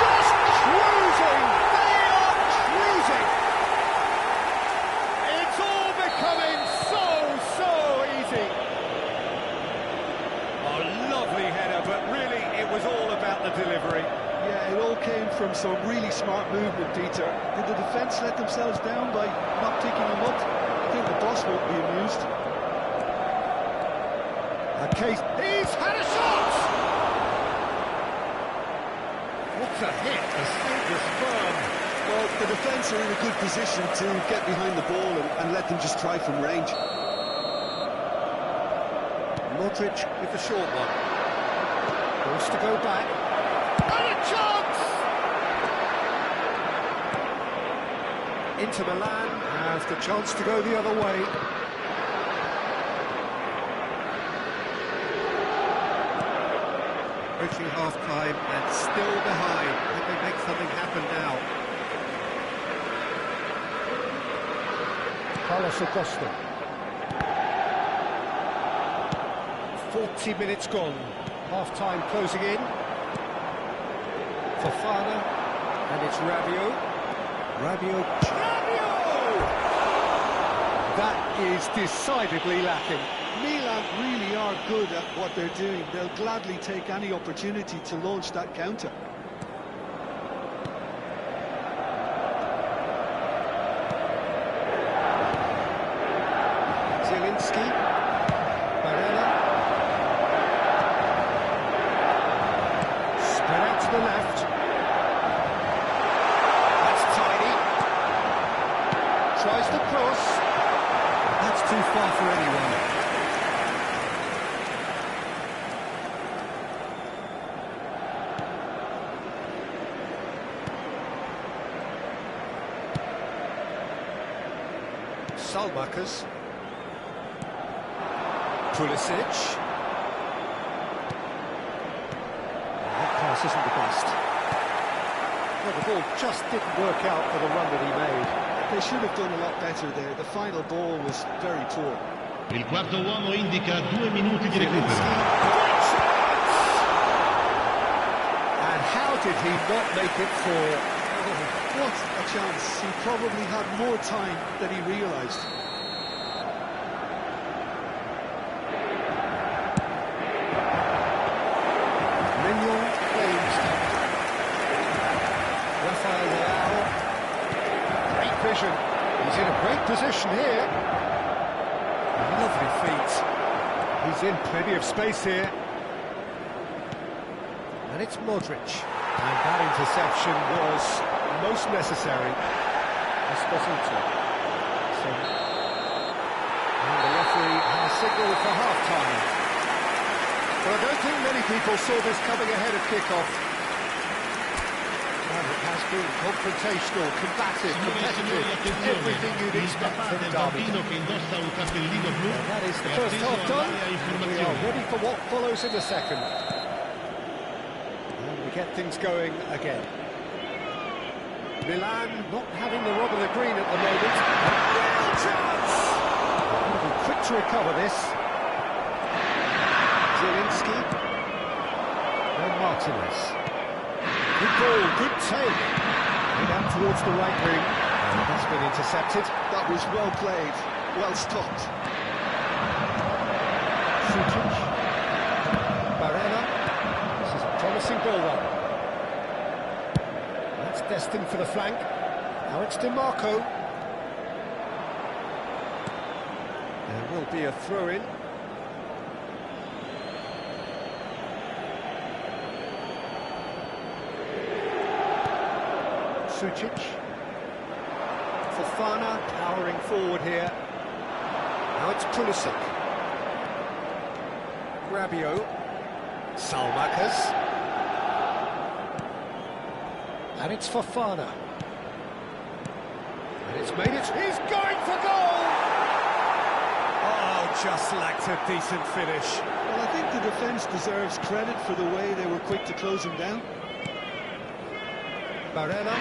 Just cruising! They are cruising! It's all becoming so easy! A lovely header, but really it was all about the delivery. Yeah, it all came from some really smart movement, Dieter. Did the defence let themselves down by not picking him up? I think the boss won't be amused. He's had a shot! What a hit, the save was firm. Well, the defence are in a good position to get behind the ball and let them just try from range. Modric with the short one. Wants to go back. And a chance! Inter Milan has the chance to go the other way. Approaching half-time and still behind. Can they make something happen now? Carlos Acosta. 40 minutes gone. Half-time closing in. Fofana, and it's Rabiot. Rabiot. That is decidedly lacking. Milan really are good at what they're doing. They'll gladly take any opportunity to launch that counter. Zielinski. Barella. Spread out to the left. That's tidy. Tries the cross. That's too far for anyone. Salmakas. Pulisic. That pass isn't the best. Well, the ball just didn't work out for the run that he made. They should have done a lot better there. The final ball was very poor. Il quarto uomo indica 2 minuti di recupero. And how did he not make it four? What a chance. He probably had more time than he realised. Mignon claims. Rafael Leao. Great vision. He's in a great position here. Lovely feet. He's in plenty of space here. And it's Modric. And that interception was most necessary. Esposito. And the referee has signalled for half-time. But I don't think many people saw this coming ahead of kick-off. And it has been confrontational, combative, competitive, everything you'd expect from Derby. And that is the first half done. We are ready for what follows in the second. And we get things going again. Milan not having the rub of the green at the moment. Real chance! They'll be quick to recover this. Zielinski. And Martinez. Good ball, good take. And out towards the right wing. And that's been intercepted. That was well played, well stopped. Sucic. Barella. This is a promising ball run. That's destined for the flank. Now it's DiMarco. There will be a throw-in. Sucic. Fofana powering forward here. Now it's Pulisic. Rabiot. Salmakas. And it's Fofana. And it's made it. He's going for goal! Oh, just lacked a decent finish. Well, I think the defence deserves credit for the way they were quick to close him down. Barella.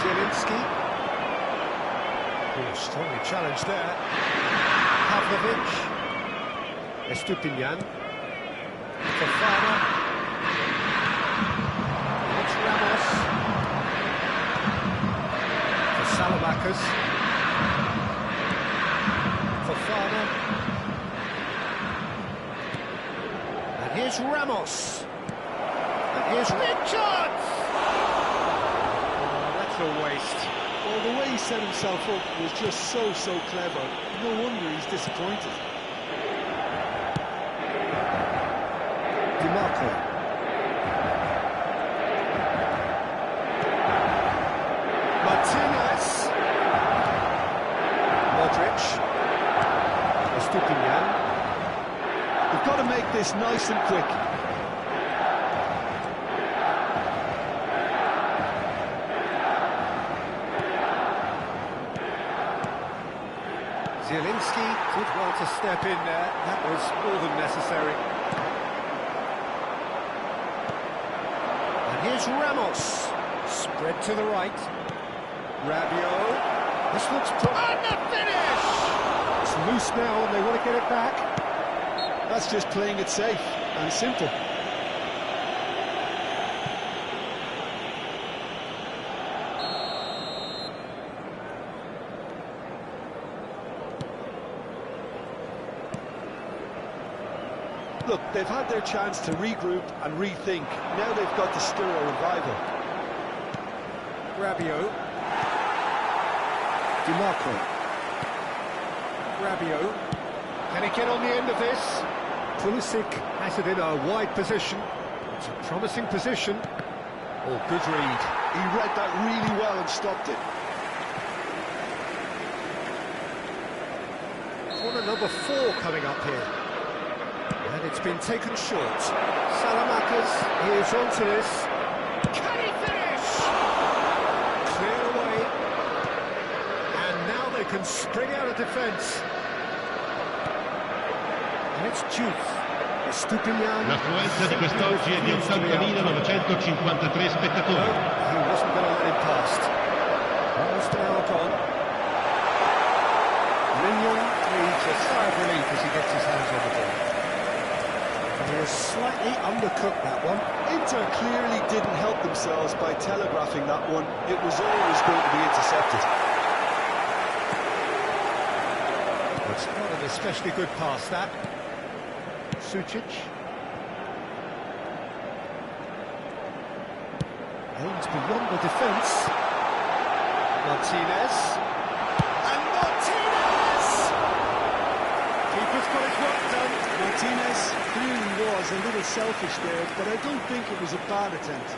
Zielinski. Oh, strongly challenged there. Pavlovic. Estupinian. Fofana. It's Ramos. For Salamakers. Fofana. And here's Ramos. And here's Richards. Oh, that's a waste. Well, the way he set himself up was just so clever. No wonder he's disappointed. DiMarco. Martinez. Modric. Estupinian. You've got to make this nice and quick. Zielinski did well to step in there. That was more than necessary. And here's Ramos. Spread to the right. Rabiot. This looks... And the finish! It's loose now and they want to get it back. That's just playing it safe and simple. Look, they've had their chance to regroup and rethink. Now they've got to stir a revival. Rabiot. DiMarco. Rabiot. Can he get on the end of this? Pulisic has it in a wide position. It's a promising position. Oh, good read. He read that really well and stopped it. Corner number 4 coming up here. And it's been taken short. Salamakers, he is onto this. Can he finish? Clear away. And now they can spring out of defence. And it's Gjuygg. Estupinian. L'affluenza di quest'oggi è di 80.953 spettatori. He wasn't going to let him past. Almost an hour gone. Mignon needs a sigh of relief as he gets his hands on the ball. He was slightly undercooked, that one. Inter clearly didn't help themselves by telegraphing that one. It was always going to be intercepted. It's not an especially good pass, that. Sucic. Aims beyond the defence. Martinez. And Martinez! Keeper's got his work done. Martinez clearly was a little selfish there, but I don't think it was a bad attempt.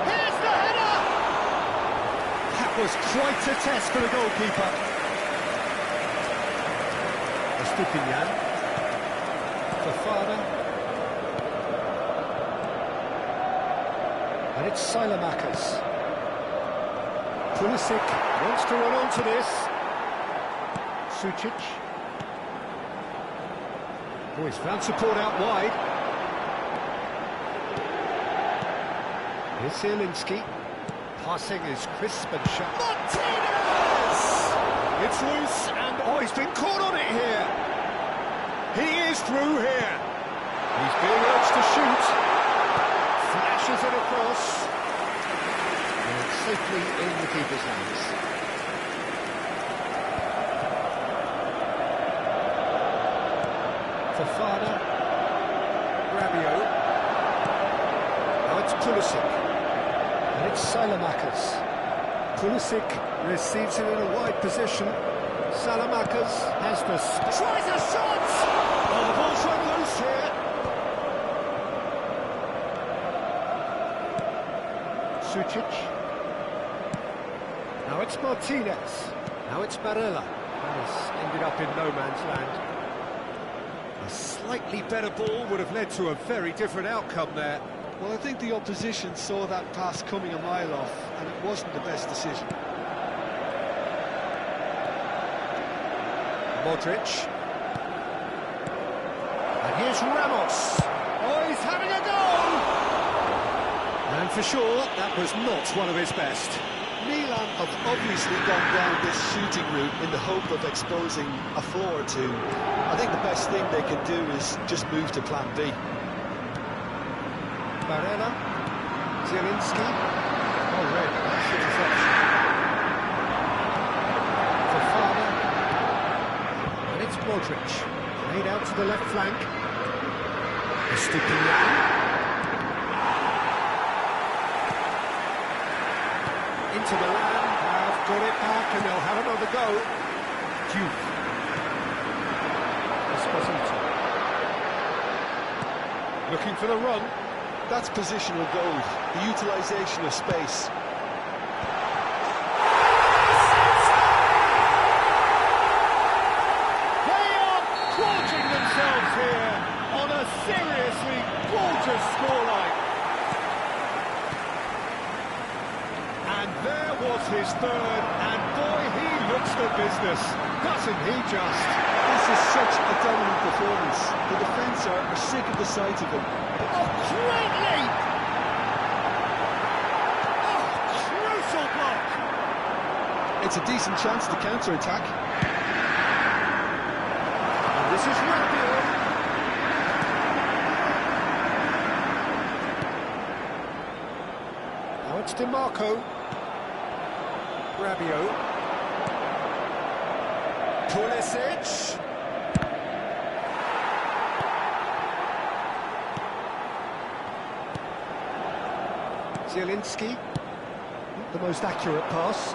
Here's the header! That was quite a test for the goalkeeper. Estupinian. Fofana. And it's Salamakers. Pulisic wants to run onto this. Sucic. Oh, he's found support out wide. Here's Zielinski. Passing is crisp and sharp. Martinez! It's loose and... Oh, he's been caught on it here. He is through here. He's being urged to shoot. Flashes it across. And it's safely in the keeper's hands. Fofana. Rabiot. Now it's Pulisic. And it's Salamakers. Pulisic receives it in a wide position. Salamakers has the... Tries a shot! Oh, the ball's run loose here. Sucic. Now it's Martinez. Now it's Barella. And it's ended up in no man's land. A slightly better ball would have led to a very different outcome there. Well, I think the opposition saw that pass coming a mile off, and it wasn't the best decision. Modric. And here's Ramos. Oh, he's having a go! And for sure, that was not one of his best. Milan have obviously gone down this shooting route in the hope of exposing a flaw or two. I think the best thing they can do is just move to plan B. Barella, Zielinski, oh red, that's interception. Fofana, and it's Modric, played out to the left flank. Estupiñán. Into Milan, have got it back and they'll have another go. Gjuygg. Esposito. Looking for the run. That's positional goal, the utilisation of space. They are gorging themselves here on a seriously gorgeous scoreline. And there was his third, and boy, he looks the business, doesn't he just? This is such a dominant performance. The defence are sick of the sight of him. Oh, great leap! Oh, crucial block! It's a decent chance to counter-attack. And this is Rabiot. Now it's DiMarco. Rabiot. Pulisic. Zielinski, the most accurate pass.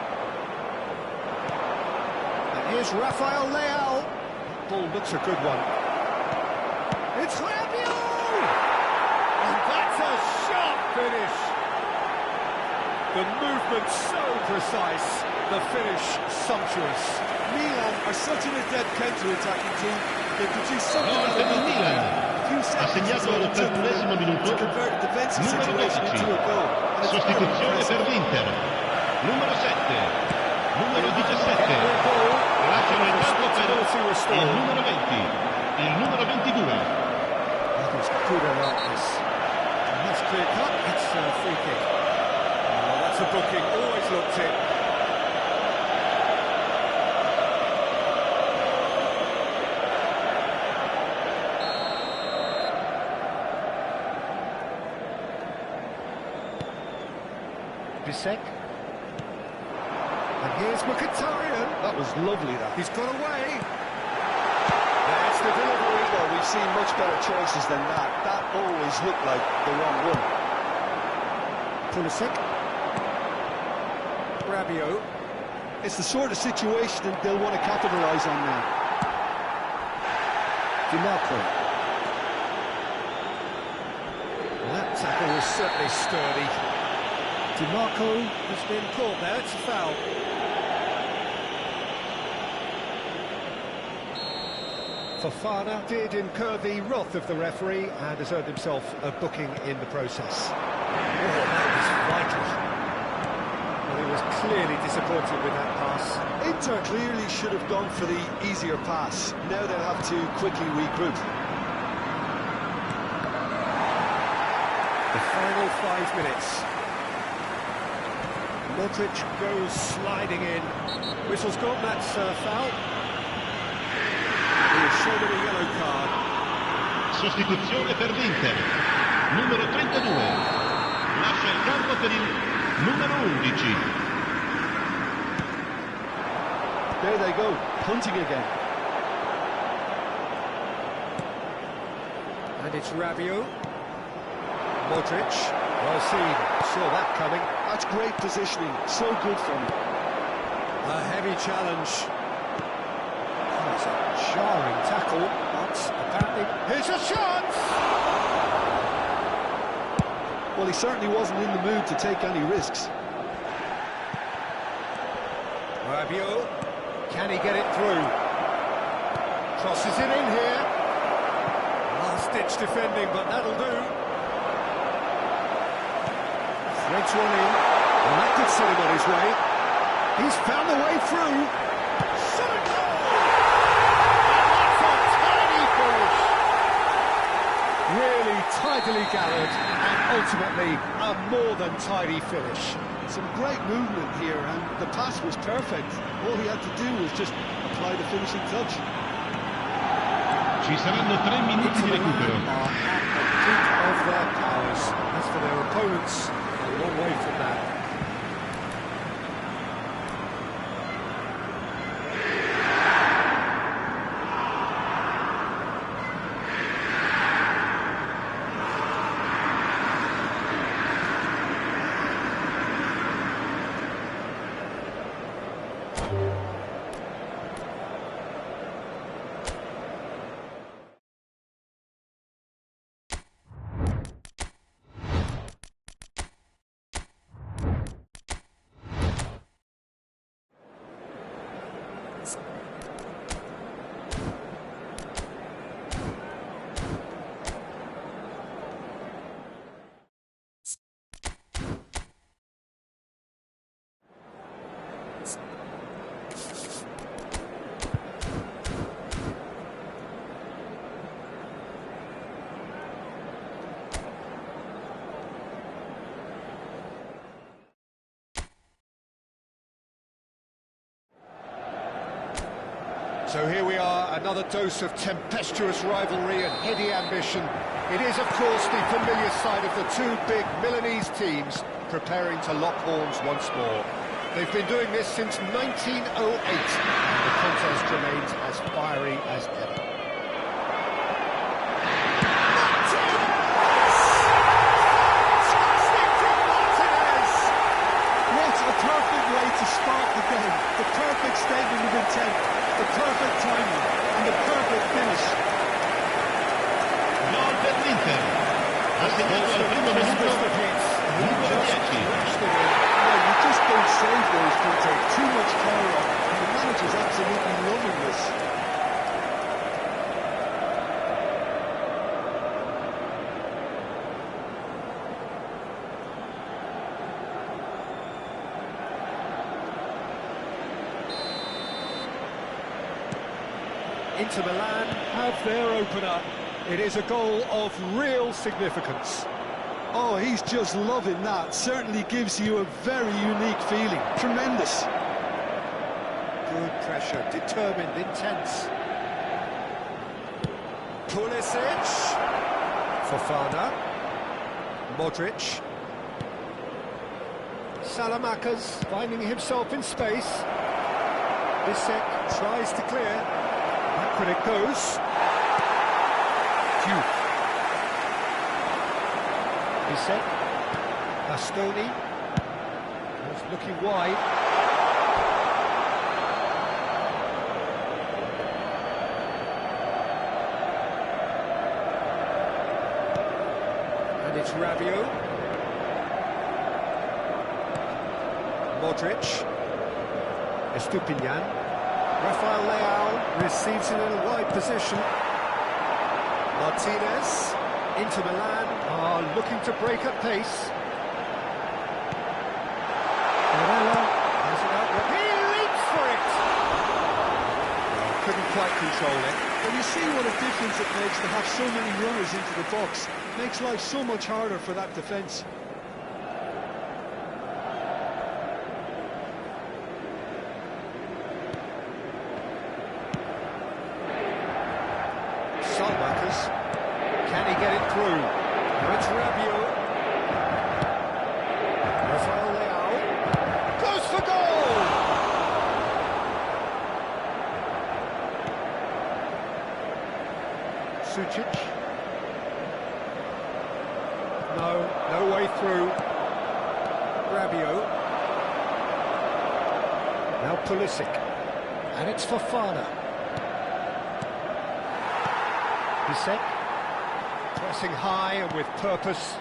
And here's Rafael Leao. Ball looks a good one. It's Rabiot! And that's a sharp finish. The movement so precise, the finish sumptuous. Milan are such an adept counter-attacking team. They produce something Gol out per of il nothing. Milan. Ha segnato al 31esimo minuto To convert a defensive numero situation 12. into a goal. And it's very Sostituzione impressive. per l'Inter. Numero 7. Numero 17. Lasciano il campo per il numero 20. Il numero 22. That is good alertness. And that's clear cut. It's a free kick. Oh, that's a booking. Always looked it. Bisek. And here's Mkhitaryan. That was lovely, that. He's got away. There's the delivery. Well, we've seen much better choices than that. That always looked like the wrong one. Pulisic. Rabiot. It's the sort of situation that they'll want to capitalise on now. DiMarco. Well, that tackle was certainly sturdy. DiMarco has been caught there, it's a foul. Fofana did incur the wrath of the referee and has earned himself a booking in the process. Oh, that was vital. Well, he was clearly disappointed with that pass. Inter clearly should have gone for the easier pass. Now they'll have to quickly regroup. The final 5 minutes. Modric goes sliding in. Whistle's gone, that's foul. He is shown a yellow card. Sostituzione per l'Inter. Numero 32. Lascia il campo per il numero 11. There they go, punting again. And it's Rabiot. Modric. Well seen. Saw that coming. That's great positioning, so good from him. A heavy challenge. Oh, it's a jarring tackle, but apparently here's a chance! Well, he certainly wasn't in the mood to take any risks. Rabiot, can he get it through? Crosses it in here. Last-ditch defending, but that'll do. Threads one in. Well, that could set him on his way. He's found the way through. Shot a goal! tidily gathered, and ultimately a more than tidy finish. Some great movement here, and the pass was perfect. All he had to do was just apply the finishing touch. Ci saranno 3 minuti di recupero. Are at the peak of their powers. As for their opponents, a long way from that. So here we are, another dose of tempestuous rivalry and heady ambition. It is, of course, the familiar side of the two big Milanese teams preparing to lock horns once more. They've been doing this since 1908, and the contest remains as fiery as ever. What a perfect way to start the game. The perfect statement of intent, the perfect timing, and the perfect finish. Gol per l'Inter. Ha segnato al primo minuto numero 10. No, you just don't save those to take too much power off, and the manager's absolutely loving this. Inter Milan have their opener. It is a goal of real significance. Oh, he's just loving that. Certainly gives you a very unique feeling. Tremendous. Good pressure, determined, intense. Pulisic. Fofana. Modric. Salamanca's finding himself in space. Bissek tries to clear. Back when it goes. Gjuygg. Bissek. Bastoni. Was looking wide. And it's Rabiot. Modric. Estupinian. Rafael Leao receives it in a wide position. Martinez. Inter Milan are looking to break at pace. Barella has it out. He leaps for it! Couldn't quite control it. Well, you see what a difference it makes to have so many runners into the box. Makes life so much harder for that defence. Can he get it through? It's Rabiot. Rafael Leao goes for goal! Sucic. No way through. Rabiot. Now Pulisic. And it's Fofana. Bissek. Pressing high and with purpose.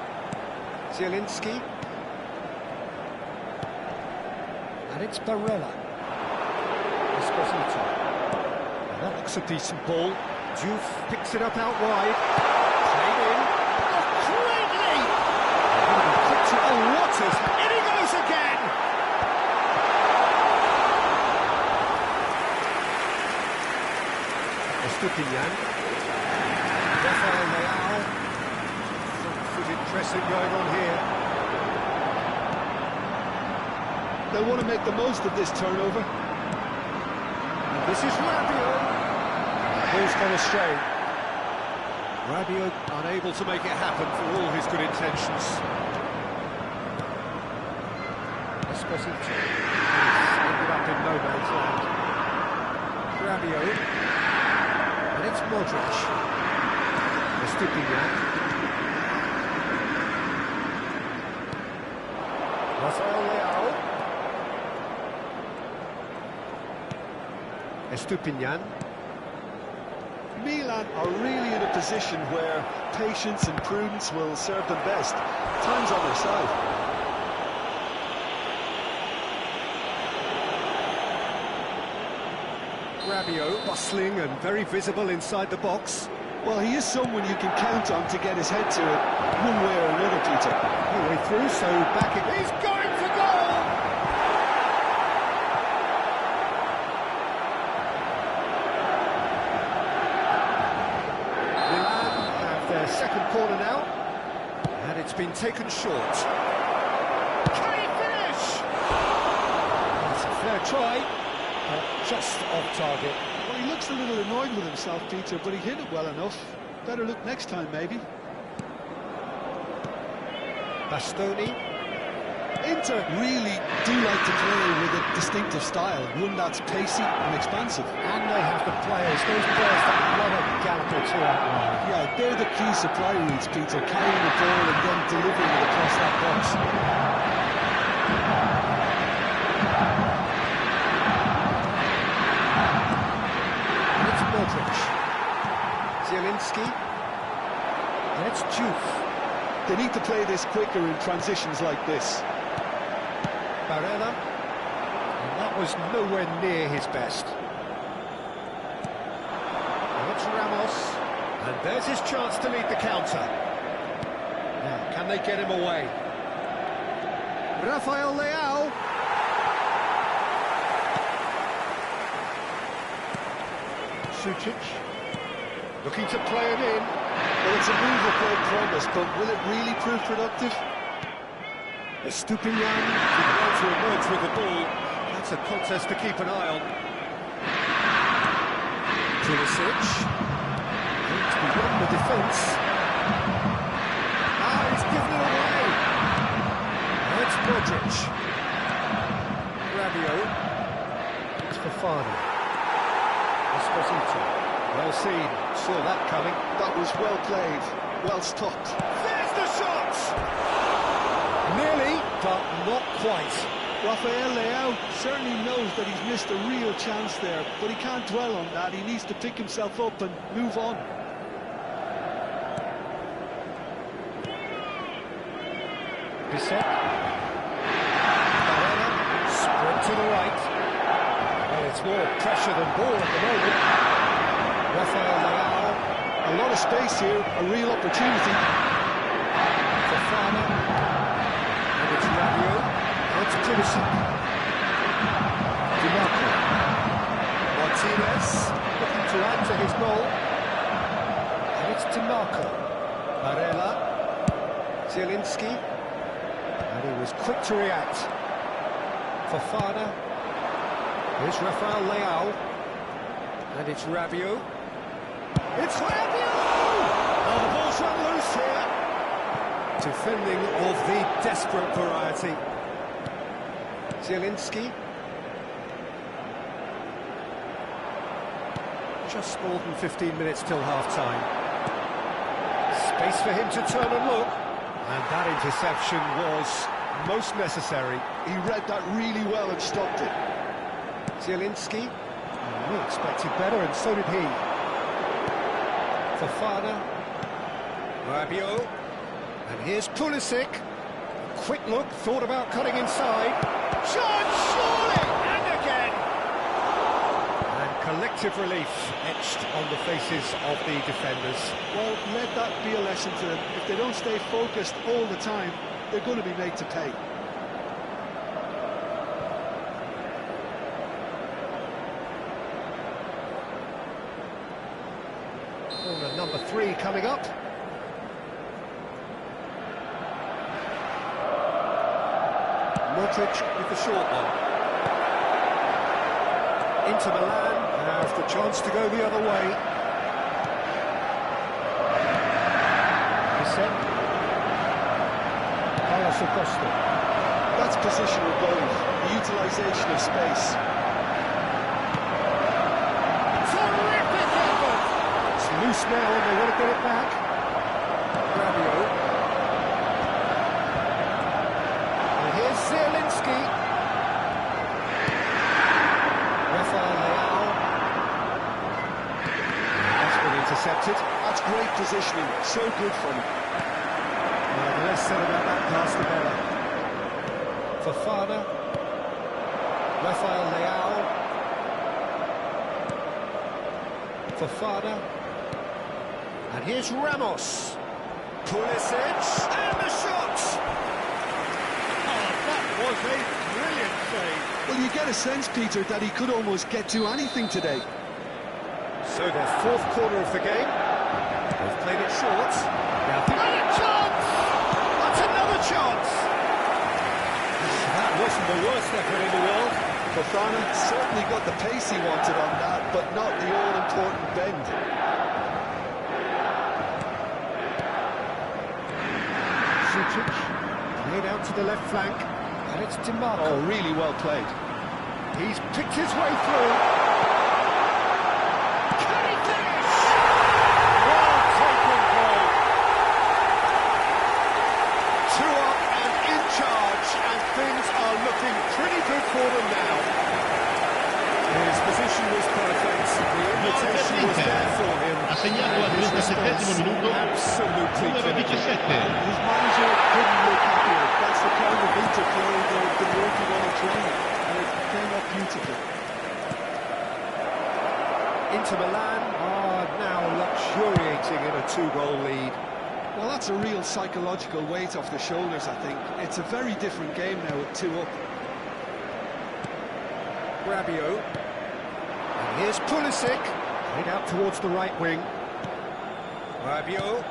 Zielinski. And it's Barella. Esposito. That looks a decent ball. Diouf picks it up out wide. Played in. Oh, greatly! Put to the waters. In he goes again! Estupinian. Rafael Leao. pressing going on here. They want to make the most of this turnover. And this is Rabiot. Ball's gone astray. Rabiot unable to make it happen for all his good intentions. Esposito. He's ended up in no man's land. Rabiot. And it's Modric. Estupinian. Rafael Leao. Estupinian. Milan are really in a position where patience and prudence will serve them best. Time's on their side. Rabiot bustling and very visible inside the box. Well, he is someone you can count on to get his head to it, one way or another, Peter. All the way through, so back it. He's going for goal! Milan have their second corner now, and it's been taken short. Can he finish? That's a fair try, but just off target. Well, he looks a little annoyed with himself, Peter, but he hit it well enough. Better look next time, maybe. Bastoni. Inter really do like to play with a distinctive style, one that's pacey and expansive. And they have the players, those players that run a gallop or two out wide. Yeah, they're the key supply routes, Peter, carrying the ball and then delivering it across that box. And it's Modric. Zielinski. And it's Gjuygg. They need to play this quicker in transitions like this. Barella, and that was nowhere near his best. And it's Ramos, and there's his chance to lead the counter. Now, can they get him away? Rafael Leao. Sucic, looking to play it in. Well, it's a move of great promise, but will it really prove productive? Estupinian did well to emerge with the ball. That's a contest to keep an eye on. Pulisic. Going to be beyond the defence. Ah, he's given it away. That's Modric. Rabiot. It's Fofana. Esposito. Well seen. Saw that coming. That was well played, well stopped. There's the shot! Nearly, but not quite. Rafael Leao certainly knows that he's missed a real chance there, but he can't dwell on that. He needs to pick himself up and move on. Bissek. Barella, spread to the right. Well, it's more pressure than ball at the moment. Rafael Leao. A lot of space here, a real opportunity. Fofana. And it's Rabiot. It's Pulisic. DiMarco. Martinez looking to add to his goal. And it's DiMarco. Barella. Zielinski. And he was quick to react. Fofana. Here's Rafael Leao. And it's Rabiot. It's Rabiot! Oh, the ball's run loose here. Defending of the desperate variety. Zielinski. Just more than 15 minutes till half-time. Space for him to turn and look. And that interception was most necessary. He read that really well and stopped it. Zielinski. We expected better, and so did he. Fofana. Rabiot. And here's Pulisic. Quick look, thought about cutting inside. Shot, surely! And again! And collective relief etched on the faces of the defenders. Well, let that be a lesson to them. If they don't stay focused all the time, they're going to be made to pay. Corner number 3 coming up. Modric with the short one. Into Milan, have the chance to go the other way. Set. Carlos Acosta. That's positional goal, the utilisation of space. Terrific effort! It's loose now and they want to get it back. Rabiot. And here's Zielinski. Rafael Leao. That's been intercepted. That's great positioning, so good from him. The less said about that pass, the better. Fofana. Rafael Leao. Fofana. And here's Ramos. Pulisic. And the shot! Oh, that was a brilliant save. Well, you get a sense, Peter, that he could almost get to anything today. So their fourth quarter of the game. They've played it short. Now, and a chance! That's another chance! That wasn't the worst effort in the world. Fofana certainly got the pace he wanted on that, but not the all-important bend. Gjuygg, played out to the left flank, and it's DiMarco. Oh, really well played. He's picked his way through. Can he finish? Well taken goal. 2 up and in charge, and things are looking pretty good for them now. His position was perfect. The invitation was there for him. Ha segnato al 37esimo minuto Absolutely numero 17. His manager couldn't look happier. That's the kind of interplay they've been working on in training, and it came up beautifully. Into Milan, now luxuriating in a 2-goal lead. Well, that's a real psychological weight off the shoulders, I think. It's a very different game now with 2 up. Rabiot. And here's Pulisic. Played out towards the right wing. Rabiot.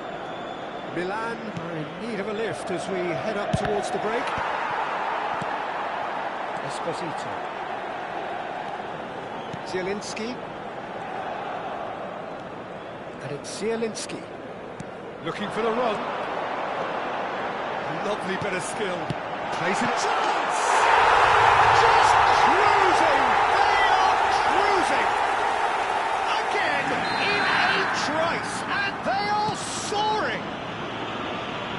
Milan are in need of a lift as we head up towards the break. Esposito. Zielinski. And it's Zielinski. Looking for the run. Lovely bit of skill. Plays it. Chance! Just cruising! They are cruising! Again, in a trice, and they are soaring!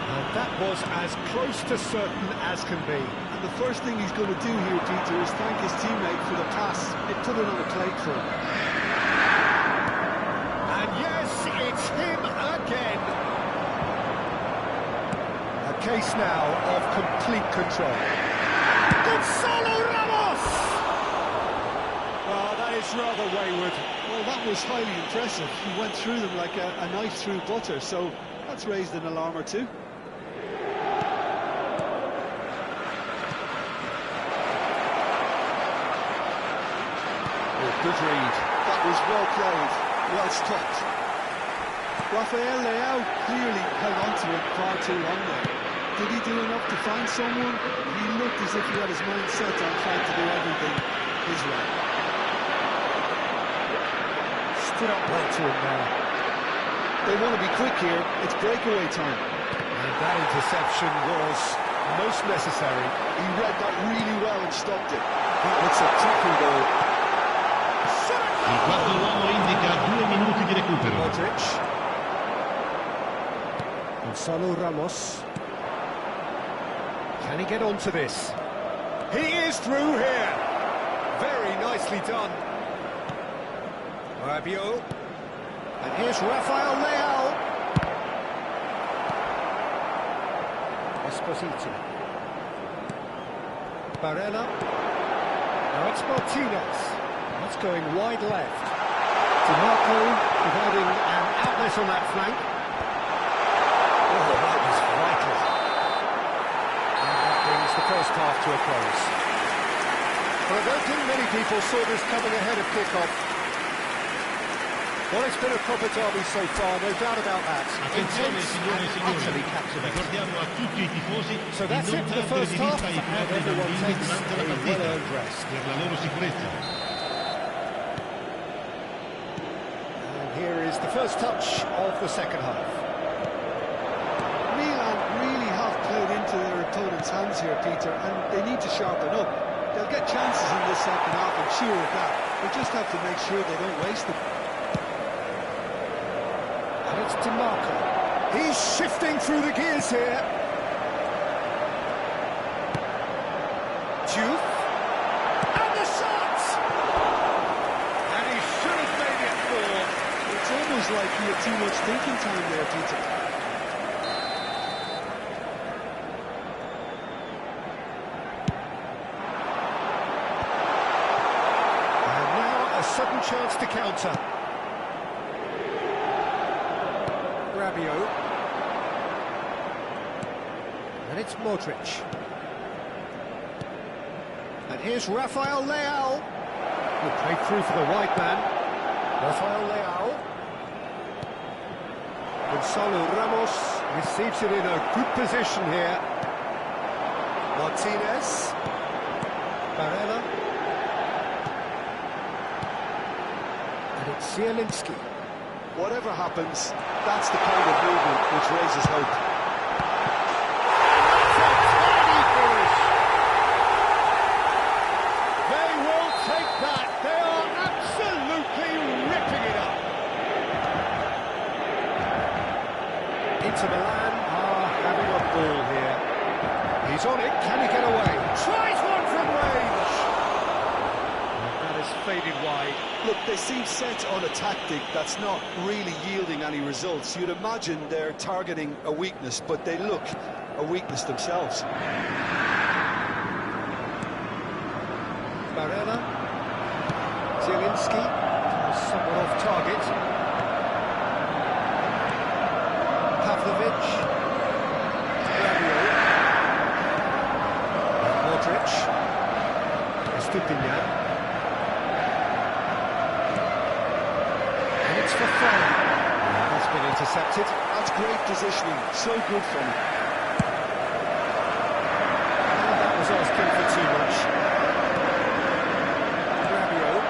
And that was as close to certain as can be. And the first thing he's going to do here, Peter, is thank his teammate for the pass. It put it on a plate for him. And yes, it's him again. A case now of complete control. Gonzalo Ramos! Well, that is rather wayward. Well, that was highly impressive. He went through them like a knife through butter, so that's raised an alarm or two. Good read. That was well played, well stopped. Rafael Leao clearly held on to it far too long there. Did he do enough to find someone? He looked as if he had his mind set on trying to do everything his way. Stood up well to him now. They want to be quick here. It's breakaway time. And that interception was most necessary. He read that really well and stopped it. That looks a tricky goal. Il quarto uomo indica 2 minuti di recupero. Modric. Gonzalo Ramos. Can he get onto this? He is through here. Very nicely done. Rabiot. And here's Rafael Leao. Esposito. Barella. Now it's Martinez. That's going wide left. DiMarco providing an outlet on that flank. Oh, that was vital. And that brings the first half to a close. Well, I don't think many people saw this coming ahead of kick-off. Well, it's been a proper derby so far, no doubt about that. Attenzione Intense signore e and signori, utterly captivating. ricordiamo a tutti i tifosi So di that's non it for the perdere first di half, vista i and propri everyone bambini takes durante la a partita well-earned rest. per la loro sicurezza. And here is the first touch of the second half. Milan really have played into their opponent's hands here, Peter, and they need to sharpen up. They'll get chances in this second half, I'm sure of that. They just have to make sure they don't waste them. And it's DiMarco. He's shifting through the gears here. Gjuygg. And the shot! And he should have made it four. It's almost like he had too much thinking time there, Peter. And now a sudden chance to counter. Rabiot. And it's Modric. And here's Rafael Leao. Who played through for the wide man. Rafael Leao. Gonzalo Ramos receives it in a good position here. Martinez. Barella. And it's Zielinski. Whatever happens, that's the kind of movement which raises hope. Tiny finish. They will take that. They are absolutely ripping it up. Inter Milan are having a ball here. He's on it. Can he get away? Tries one from range. And that has faded wide. Look, they seem set on a tactic that's not really yielding any results. You'd imagine they're targeting a weakness, but they look a weakness themselves. Barella. Zielinski. Somewhat off target. Pavlovic. Rabiot. Modric. Estupinian. And it's for fun. That's been intercepted. That's great positioning, so good from him. And that was asking for too much. Rabiot.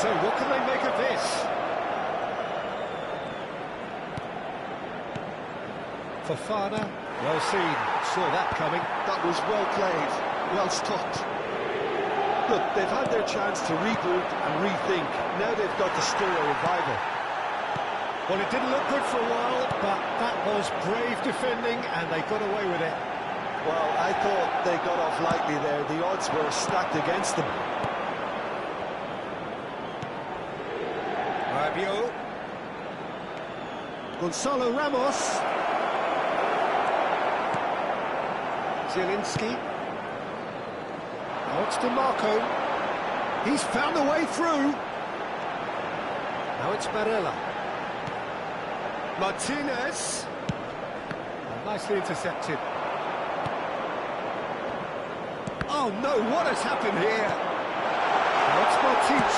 So what can they make of this? Fofana, well seen, saw that coming. That was well played, well stopped. Look, they've had their chance to regroup and rethink. Now they've got to stir a revival. Well, it didn't look good for a while, but that was brave defending, and they got away with it. Well, I thought they got off lightly there. The odds were stacked against them. Rabiot. Gonzalo Ramos. Zielinski. Now it's DiMarco. He's found a way through. Now it's Barella. Martinez. And nicely intercepted. Oh no, what has happened here? Now it's Martinez.